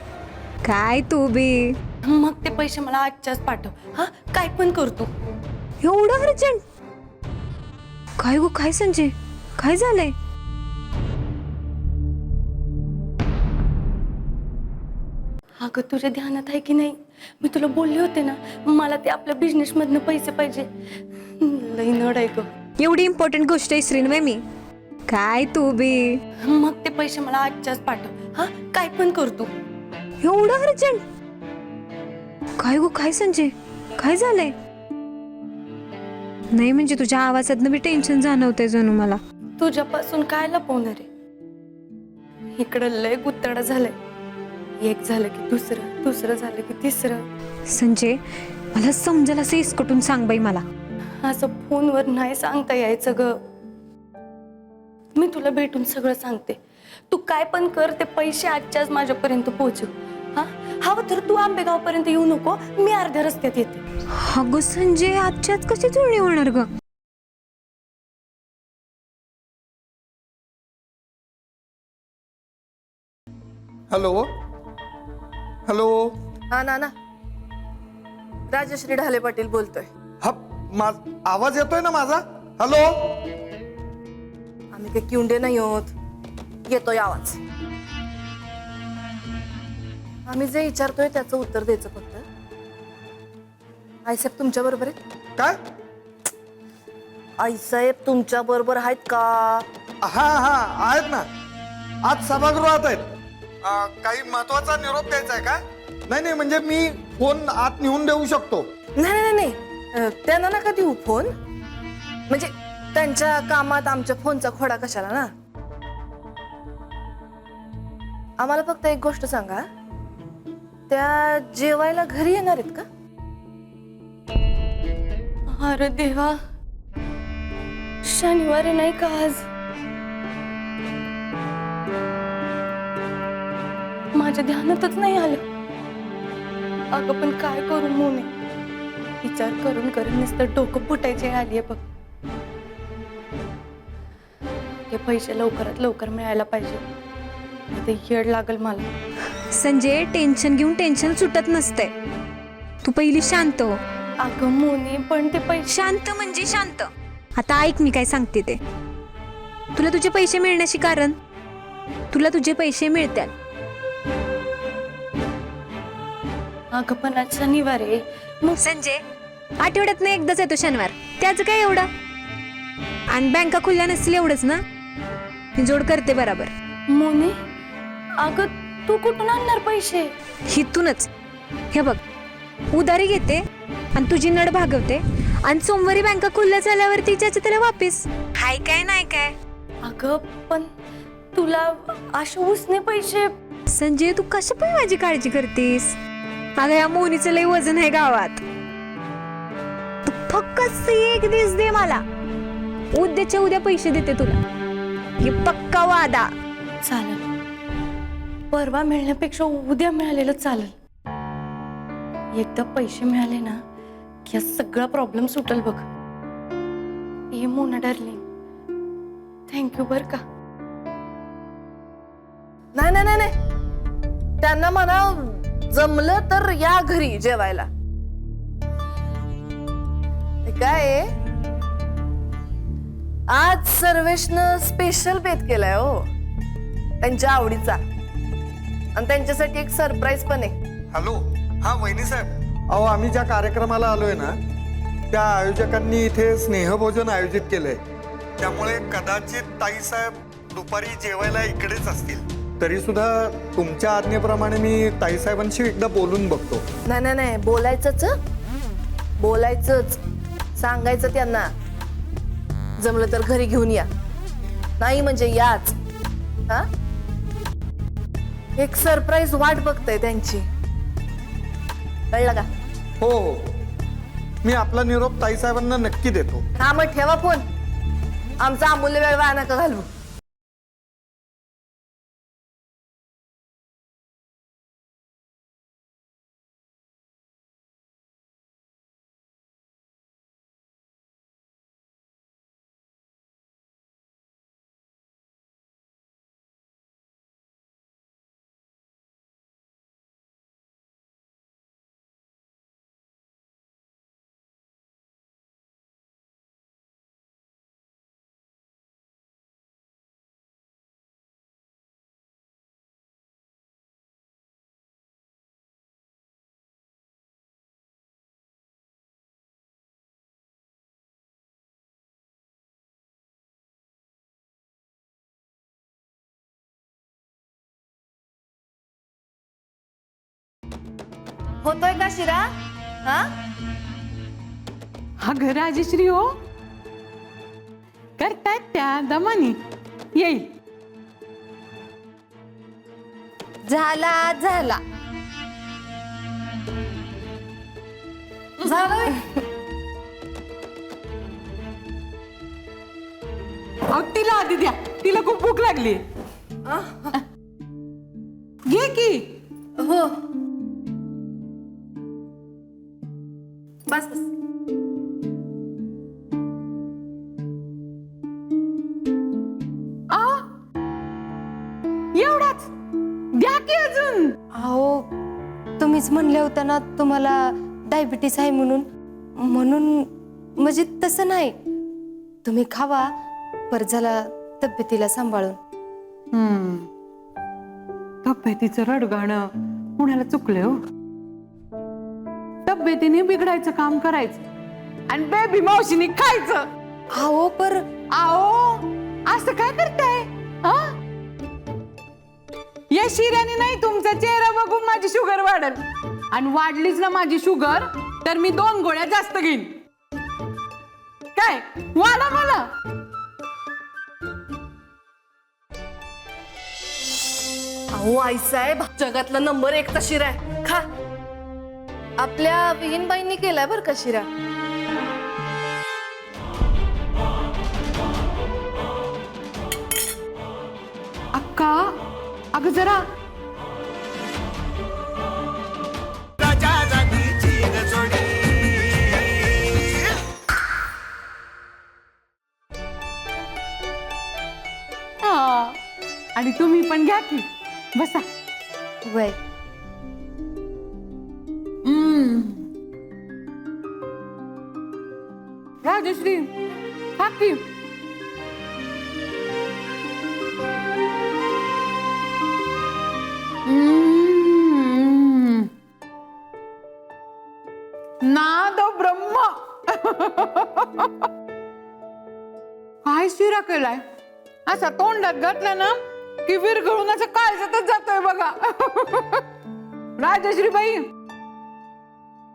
काय तू बी. मग ते पैसे मला आजच्याच पाठव. हा काय पण करतो. एवढं अर्जंट? काय गो काय संजय, काय झालंय? अगं तुझ्या ध्यानात आहे की नाही, मी तुला बोलले होते ना, मला ते आपल्या बिझनेस मधनं पैसे पाहिजे. लई नड आहे ग. एवढी इम्पॉर्टंट गोष्ट विसरीन व्हय मी? काय तू बी. मग ते पैसे मला आजच्याच पाठव. हा काय पण करतो. एवढं अर्जंट? काय गो काय संजय, काय झालंय? नाही म्हणजे तुझ्या आवाजातनं बी टेन्शन जाणवतंय जणू मला. तुझ्यापासून काय लपवणार आहे? इकडं लय गुत्तडा झालंय. एक झालं की दुसरं, दुसरं झालं की तिसरं. संजय मला समजेल असं इसकटून सांग बाई मला. असं फोनवर नाही सांगता यायचं ग. मी तुला भेटून सगळं सांगते. तू काय पण कर, ते पैसे आजच्याच माझ्यापर्यंत पोहोचव. हा हवं तर तू आंबेगाव पर्यंत येऊ नको, मी अर्ध्या रस्त्यात येते. अगं संजय आजच्याच कशी जुळणी होणार ग? Hello hello. हा नाना, राजश्री ढाले पाटील बोलतोय. हा आवाज येतोय ना माझा? हॅलो. आम्ही काही किवंडे नाही होत, येतोय आवाज. आम्ही जे विचारतोय त्याचं उत्तर द्यायचं फक्त. आईसाहेब तुमच्या बरोबर आहेत? काय? आईसाहेब तुमच्या बरोबर आहेत का? हा हा आहेत ना, आज सभागृहात आहेत. काही महत्वाचा निरोप द्यायचा आहे का? नाही नाही, म्हणजे मी फोन आत नेऊन देऊ शकतो. नाही नाही नाही, त्यांना नका देऊ फोन. म्हणजे त्यांच्या कामात आमच्या फोनचा खोडा कशाला ना. आम्हाला फक्त एक गोष्ट सांगा, त्या जेवायला घरी येणार आहेत का? अरे देवा, शनिवारी नाही का आज? माझ्या ध्यानातच नाही आलं. अगं पण काय करू मोने, विचार करून करून नुसतं डोकं फुटायचे आलीये बघ. ते पैसे लवकरात लवकर मिळायला पाहिजे, ते येड लागल मला. संजय टेन्शन घेऊन टेन्शन सुटत नसते. तू पहिली शांत हो. अगं मोने पण ते पैसे. शांत म्हणजे शांत. आता ऐक मी काय सांगते ते. तुला तुझे पैसे मिळण्याची कारण तुला तुझे पैसे मिळतात. अगं पण आज शनिवार आहे. मग संजय, आठवड्यातनं एकदाच येतो शनिवार, त्याचं काय एवढं? आणि बँका खुल्या नसतील एवढंच ना? मी जोड करते बराबर. मोने, अगं तू कुठून आणणार पैसे? हिथूनच. हे बघ, उधारी घेते आणि तुझी नड भागवते आणि सोमवारी बँका खुल्या झाल्यावरती ज्याचे त्याला वापिस. हाय काय नाही काय? अगं पण तुला असे उसने पैसे. संजय, तू कशा पण माझी काळजी करतेस? अगं या मोनीचं लय वजन आहे गावात. तू फक्त एक दिवस दे मला, उद्याच्या उद्या पैसे देते तुला. हे पक्का वादा. चालेल, परवा मिळण्यापेक्षा उद्या मिळालेलं चालेल. एकदा पैसे मिळाले ना की सगळा प्रॉब्लेम सुटेल बघ. हे मोना डार्लिंग, थँक्यू बर का. नाही नाही नाही नाही, त्यांना म्हणा जमलं तर या घरी जेवायला. ते काय आहे, आज सर्वेशनं स्पेशल बेत केलाय हो त्यांच्या आवडीचा, आणि त्यांच्यासाठी एक सरप्राईज पण आहे. हॅलो, हा वहिनी साहेब, अहो आम्ही ज्या कार्यक्रमाला आलोय ना त्या आयोजकांनी इथे स्नेहभोजन आयोजित केलंय, त्यामुळे कदाचित ताई साहेब दुपारी जेवायला इकडेच असतील. तरी सुद्धा तुमच्या आज्ञेप्रमाणे मी ताई साहेबांशी एकदा बोलून बघतो. नाही नाही नाही, बोलायचंच बोलायचंच, सांगायचं त्यांना जमलं तर घरी घेऊन या, नाही म्हणजे याच. हा, एक सरप्राईज वाट बघताय त्यांची, कळलं का? हो हो, मी आपला निरोप ताई साहेबांना नक्की देतो. हा मग ठेवा फोन, आमचा अमूल्य वेळ वाया नका घालवू. होतोय का शिरा? हा अगं राजश्री हो, करतायत त्या दमानी, येईल. झाला झाला झालं. अहो तिला आधी द्या, तिला खूप भूक लागली. घे की. हो बस बस. एवढाच द्या की अजून. अहो तुम्हीच म्हणले होता ना तुम्हाला डायबिटीस आहे म्हणून. म्हणजे तसं नाही, तुम्ही खावा, परत झाला तब्येतीला सांभाळून. तब्येतीचं रडगाणं पुण्याला चुकले हो. तब्येतीने बिघडायचं काम करायचं आणि बेबी मावशीने खायचं. अहो पर आओ असं काय करताय? या शिऱ्याने नाही, तुमचा चेहरा बघून माझी शुगर वाढल, आणि वाढलीच ना माझी शुगर तर मी 2 गोळ्या जास्त घेईन. काय वाढा मला. अहो आईसाहेब, जगातला नंबर 1 शिरा आहे, खा. आपल्या विहीनबाईंनी केलाय बर का शिरा. अक्का अगं जरा. आणि तुम्ही पण घ्या की, बसा. वय राजश्री खा की. केलाय असा तोंडात घातला ना की विरघळून असं काळजातच जातोय बघा. राजश्री बाई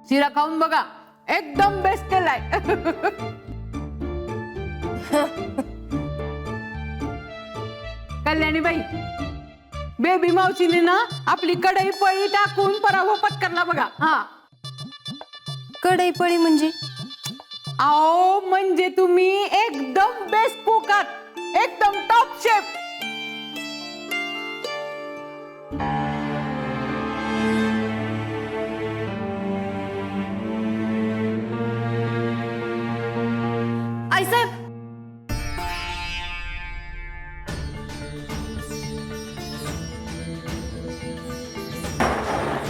शिरा खाऊन बघा, एकदम बेस्ट केलाय. कल्याणी बाई, बेबी मावशीने ना आपली कढई पळी टाकून पराभव पत्करला बघा. हा कढई पळी म्हणजे? आओ म्हणजे तुम्ही एकदम बेस्ट कुक आहात, एकदम टॉप शेफ. आईसाहेब,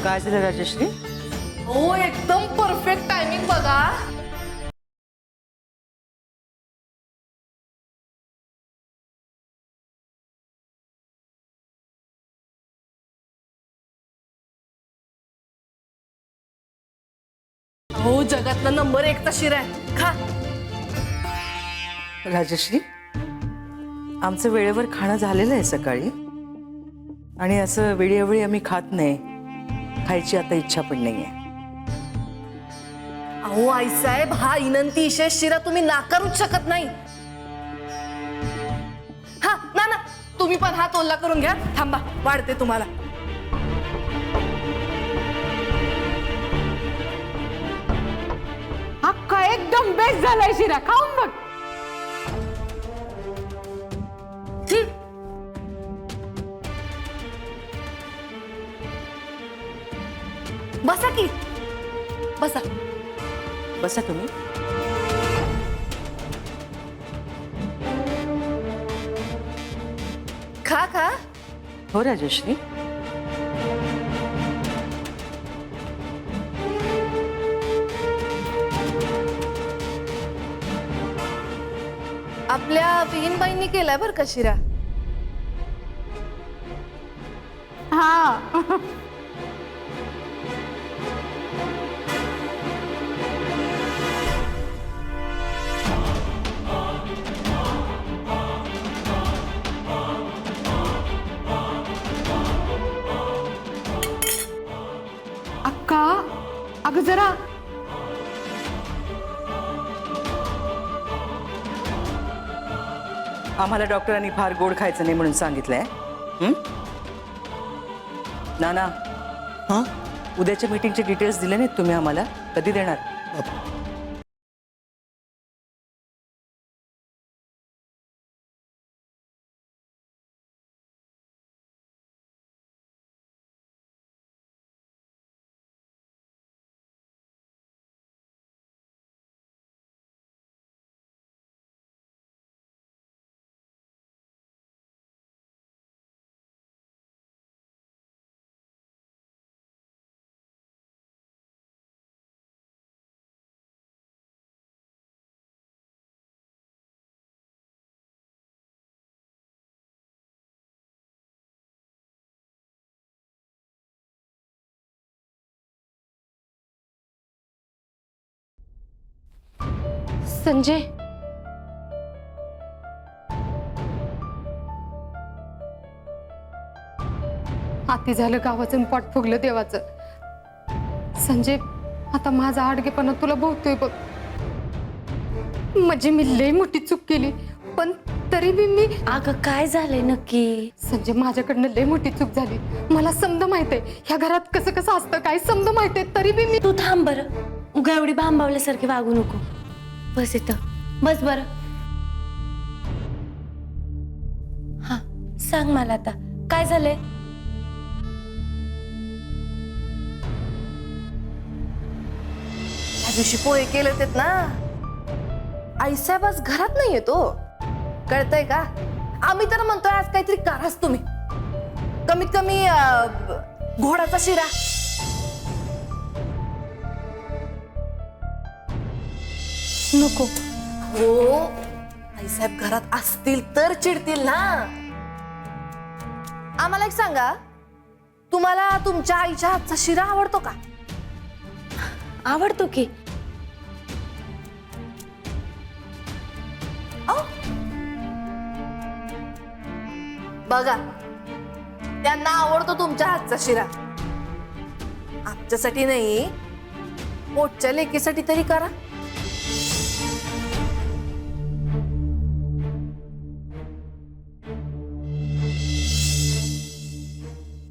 काय झालं राजश्री? हो एकदम परफेक्ट टायमिंग बघा. हो जगातला नंबर 1चा शिरा आहे, खा. राजश्री, आमचं वेळेवर खाणं झालेलं आहे सकाळी आणि असं वेळोवेळी आम्ही खात नाही. खायची आता इच्छा पण नाहीये. अहो आईसाहेब, हा इनंती विशेष शिरा तुम्ही नाकारूच शकत नाही. हा ना ना, तुम्ही पण हात ओला करून घ्या. थांबा, वाढते तुम्हाला. अख्खा एकदम बेस्ट झालाय शिरा, खाऊन बघ. बसा की, बसा. बसा तुम्ही. खा खा. हो राजश्री. आपल्या विहीनबाईंनी केलाय बर का शिरा. हा अक्का, अगं जरा आम्हाला डॉक्टरांनी फार गोड खायचं नाही म्हणून सांगितलंय. नाना, हा उद्याच्या मीटिंगचे डिटेल्स दिले नाहीत तुम्ही आम्हाला, कधी देणार? संजय, हाती झालं गावाचं, पोट फुगलं देवाचं. संजय, आता माझा आडगेपणा तुला भोवतोय बघ. म्हणजे मी लई मोठी चूक केली, पण तरी बी मी. अगं काय झालंय नक्की? संजय, माझ्याकडनं लई मोठी चूक झाली. मला समज माहित आहे ह्या घरात कसं कसं असतं, काय समज माहित आहे, तरी बी मी. तू थांब बरं, उगा एवढी भांबावल्यासारखी वागू नको. बस इथं बस बरं. हा सांग मला आता काय झालंय? त्या दिवशी पोहे केले होते ना, आईसाहेब आज घरात नाही येतो, कळतंय का? आम्ही तर म्हणतोय आज काहीतरी कराच तुम्ही. कमीत कमी घोडाचा शिरा. नको. हो, आईसाहेब घरात असतील तर चिडतील ना. आम्हाला एक सांगा, तुम्हाला तुमच्या आईच्या हातचा शिरा आवडतो का? आवडतो की. बघा, त्यांना आवडतो तुमच्या हातचा शिरा. आमच्यासाठी नाही, पोटच्या लेकीसाठी तरी करा.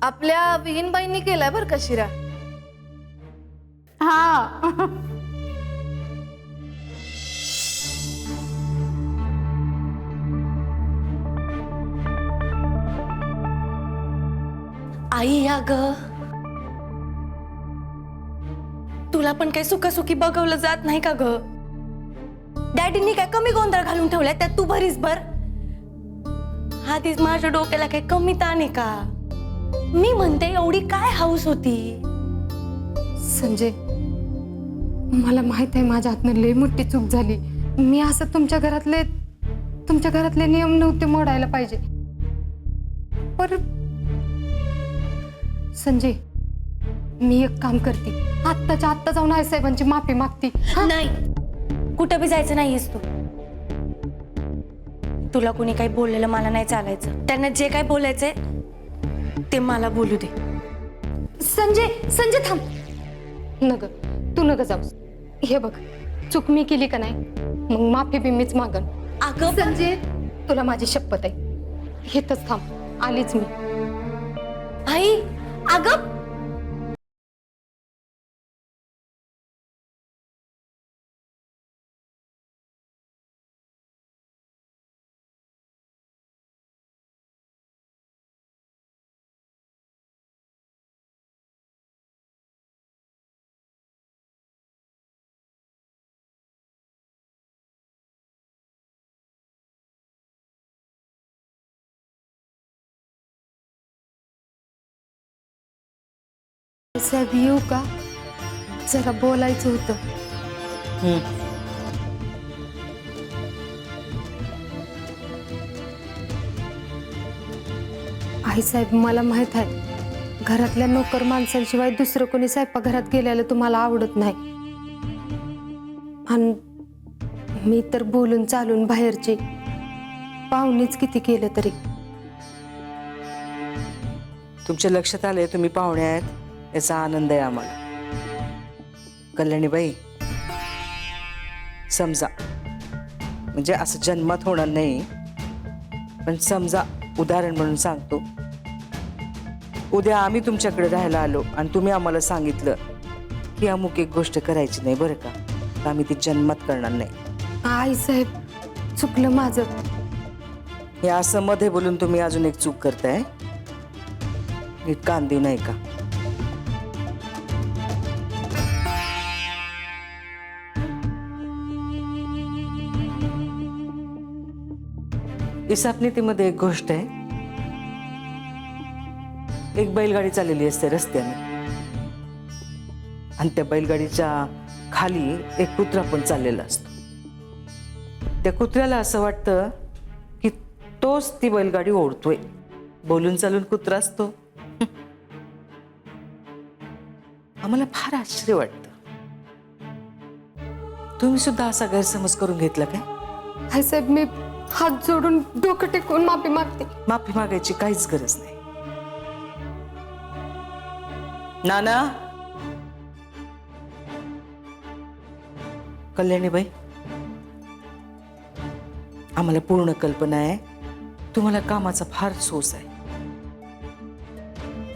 आपल्या विहीनबाईंनी केलाय बर का शिरा. हा. आई या ग, तुला पण काही सुखासुखी बघवलं जात नाही का ग? डॅडींनी काय कमी गोंधळ घालून ठेवलाय त्यात तू भरीस भर. आधीच माझ्या डोक्याला काही कमी ताण आहे का? मी म्हणते एवढी काय हाऊस होती? संजय, मला माहित आहे माझ्या हातनं लई मोठी चूक झाली. मी असं तुमच्या घरातले नियम नव्हते मोडायला पाहिजे. पर संजय, मी एक काम करते, आत्ताच्या आत्ता जाऊन आई साहेबांची माफी मागते. नाही, कुठं बी जायचं नाहीयेस तू. तुला कोणी काही बोललेलं मला नाही चालायचं. त्यांना जे काही बोलायचंय ते मला बोलू दे. संजय थांब. नग, तू नग जाऊस. हे बघ, चूक मी केली का नाही, मग माफी बी मीच मागन. अगं संजय, तुला माझी शपथ आहे. हेतच थांब, आलीच मी. आई, अगं साहेब, येऊ का? जरा बोलायचं होतं. आई साहेब, मला माहित आहे घरातल्या नोकर माणसांशिवाय दुसरं कोणी स्वयंपाकघरात गेल्याला तुम्हाला आवडत नाही. आणि मी तर बोलून चालून बाहेरची पाहुणीच किती केलं तरी. तुमच्या लक्षात आलंय तुम्ही पाहुणे आहेत याचा आनंद आहे आम्हाला. कल्याणीबाई, समजा, म्हणजे असं जन्मात होणार नाही, पण समजा उदाहरण म्हणून सांगतो, उद्या आम्ही तुमच्याकडे राहायला आलो आणि तुम्ही आम्हाला सांगितलं की अमुक एक गोष्ट करायची नाही बरं का, तर आम्ही ती जन्मात करणार नाही. आई साहेब, चुकलं माझं. हे असं मध्ये बोलून तुम्ही अजून एक चूक करताय. नीट कान देऊ नाही का? इसापनीतीमध्ये एक गोष्ट आहे, एक बैलगाडी चाललेली असते रस्त्याने आणि त्या बैलगाडीच्या खाली एक कुत्रा पण चाललेला असतो. त्या कुत्र्याला असं वाटतं की तोच ती बैलगाडी ओढतोय. बोलून चालून कुत्रा असतो. आम्हाला फार आश्चर्य वाटतं. तुम्ही सुद्धा असा गैरसमज करून घेतला काय? आई साहेब, मी हात जोडून डोकं टेकून माफी मागते. माफी मागायची काहीच गरज नाही. नाना, कल्याणीबाई, आम्हाला पूर्ण कल्पना आहे तुम्हाला कामाचा फार सोस आहे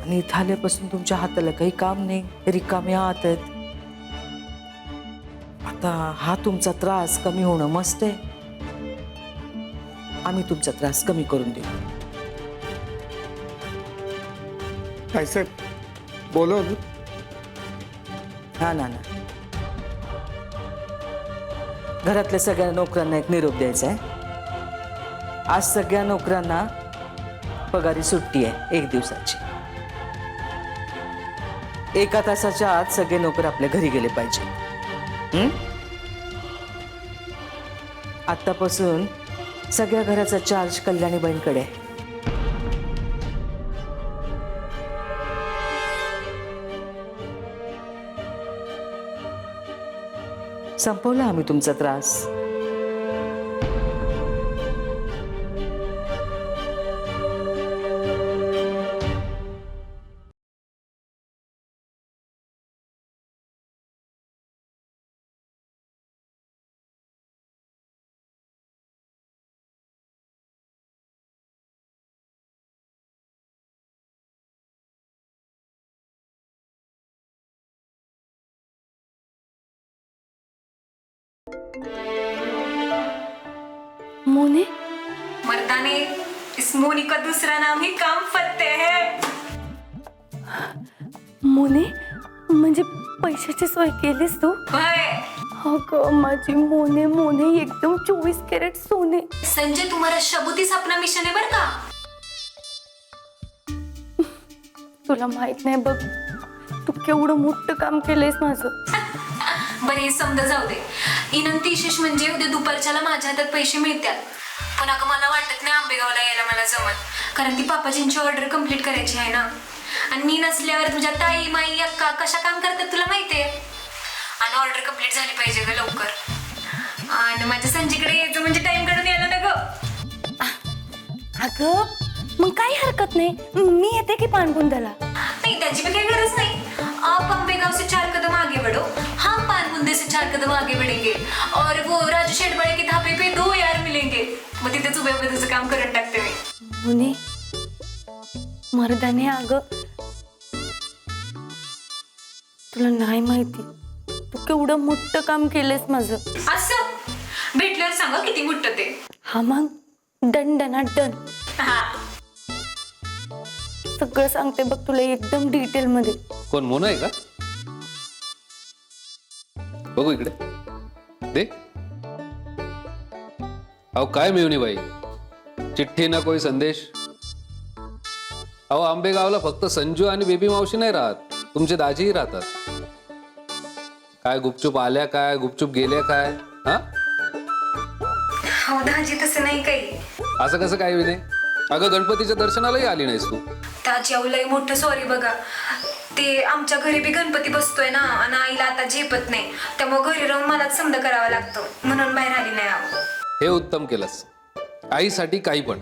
आणि इथं आल्यापासून तुमच्या हाताला काही काम नाही, रिकामे हात आहेत. आता हा तुमचा त्रास कमी होणं मस्त आहे. आम्ही तुमचा त्रास कमी करून देऊ. काय साहेब, बोलव. हा नाना, घरातल्या सगळ्या नोकरांना एक निरोप द्यायचा आहे. आज सगळ्या नोकरांना पगारी सुट्टी आहे 1 दिवसाची. 1 तासाच्या आत सगळे नोकर आपल्या घरी गेले पाहिजे. आतापासून सगळ्या घराचा चार्ज कल्याणीबाईंकडे आहे. संपवला आम्ही तुमचा त्रास. मोने मर्दाने, इस मोनी का दूसरा नाम ही काम फत्ते है. मोने म्हणजे पैशाची सोय केलीस तू? होय. अगं माझी मोने मोने एकदम 24 कॅरेट सोने. संजय तुम्हारा शबुतीस अपना मिशन है बर का. तुला माहित नाही बघ, तू केवढं मोठं काम केलंयस माझं. बरं हे समजा जाऊ दे. इनंती विशेष म्हणजे उद्या दुपारच्याला माझ्या हातात पैसे मिळतात. पण अगं मला वाटत नाही आंबेगावला यायला मला जमत, कारण ती पापाजींची ऑर्डर कम्प्लीट करायची आहे ना. आणि मी नसल्यावर तुझ्या ताई माई अक्का कशा काम करतात तुला माहितीये. आणि ऑर्डर कम्प्लीट झाली पाहिजे ग लवकर. आणि माझ्या संजीकडे यायचं म्हणजे टाइम काढून यायला ना ग. अगं मग काही हरकत नाही, मी येते की पानबुंदाला. नहीं त्याची भी काही गरज नहीं. आप अंबेगांव से 4 कदम आगे बढ़ो, हम पानबुंदे से 4 कदम आगे बढ़ेंगे और वो राजू शेटबळे के धाबे पे 2 यार मिलेंगे. मग तिथेच उभे उभे तुझं काम करून टाकते मी. मोने मर्दाने, अगं तुला नाही माहिती तू केवढं मोठं काम केलंयस माझं. असं भेटल्यावर सांगा किती मोठं ते. हा मग डन डना डन. हा सगळं सांगते बघ तुला एकदम डिटेल मध्ये. कोण मोना आहे का? बघू इकडे दे. अहो काय मिळवणी बाई, चिठ्ठी ना कोई संदेश. अहो आंबेगावला फक्त संजू आणि बेबी मावशी नाही राहत, तुमचे दाजीही राहतात. काय गुपचूप आल्या काय, गुपचूप गेल्या काय? हा हो दाजी तसं नाही काही. असं कसं काय विने? अगं गणपतीच्या दर्शनालाही आली नाहीस तू. दाजी अहो लय मोठं सॉरी बघा. ते आमच्या घरी बी गणपती बसतोय ना, आणि आईला आता झेपत नाही, त्यामुळे घरी राहून मलाच समजा करावं लागतं, म्हणून बाहेर आली नाही. अहो हे उत्तम केलंस, आईसाठी काही पण.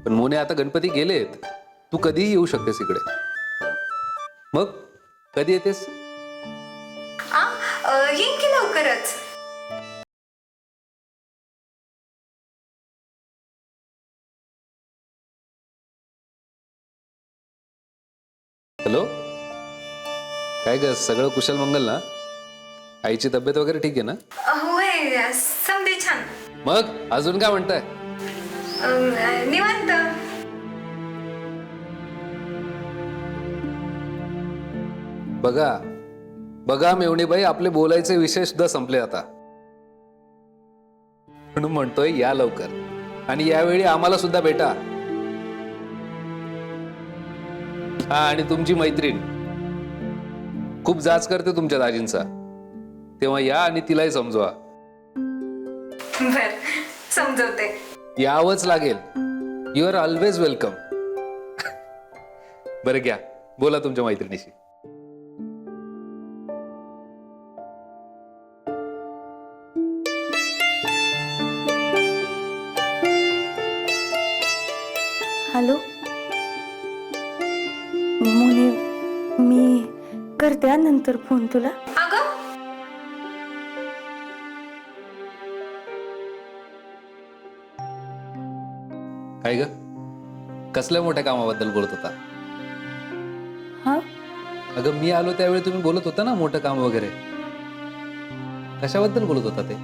पण मोने आता गणपती गेलेत, तू कधीही येऊ शकतेस इकडे. मग कधी येतेस? येईन की लवकरच. हॅलो, काय ग सगळं कुशल मंगल ना? आईची तब्येत वगैरे ठीक आहे ना? होय समजे छान. मग अजून काय म्हणताय? निवांत. बघा बघा मेवणीबाई, आपले बोलायचे विषय सुद्धा संपले आता. म्हणून म्हणतोय या लवकर, आणि यावेळी आम्हाला सुद्धा भेटा. हा, आणि तुमची मैत्रीण खूप जाच करते तुमच्या दाजींचा, तेव्हा या आणि तिलाही समजवा. बर समजवते. यावंच लागेल. You are always welcome. बरं घ्या, बोला तुमच्या मैत्रिणीशी. हॅलो मोने, मी करते नंतर फोन तुला. अगं काय ग, कसल्या मोठ्या कामाबद्दल बोलत होता? हा अगं मी आलो त्यावेळी तुम्ही बोलत होता ना मोठं काम वगैरे. कशाबद्दल बोलत होता ते?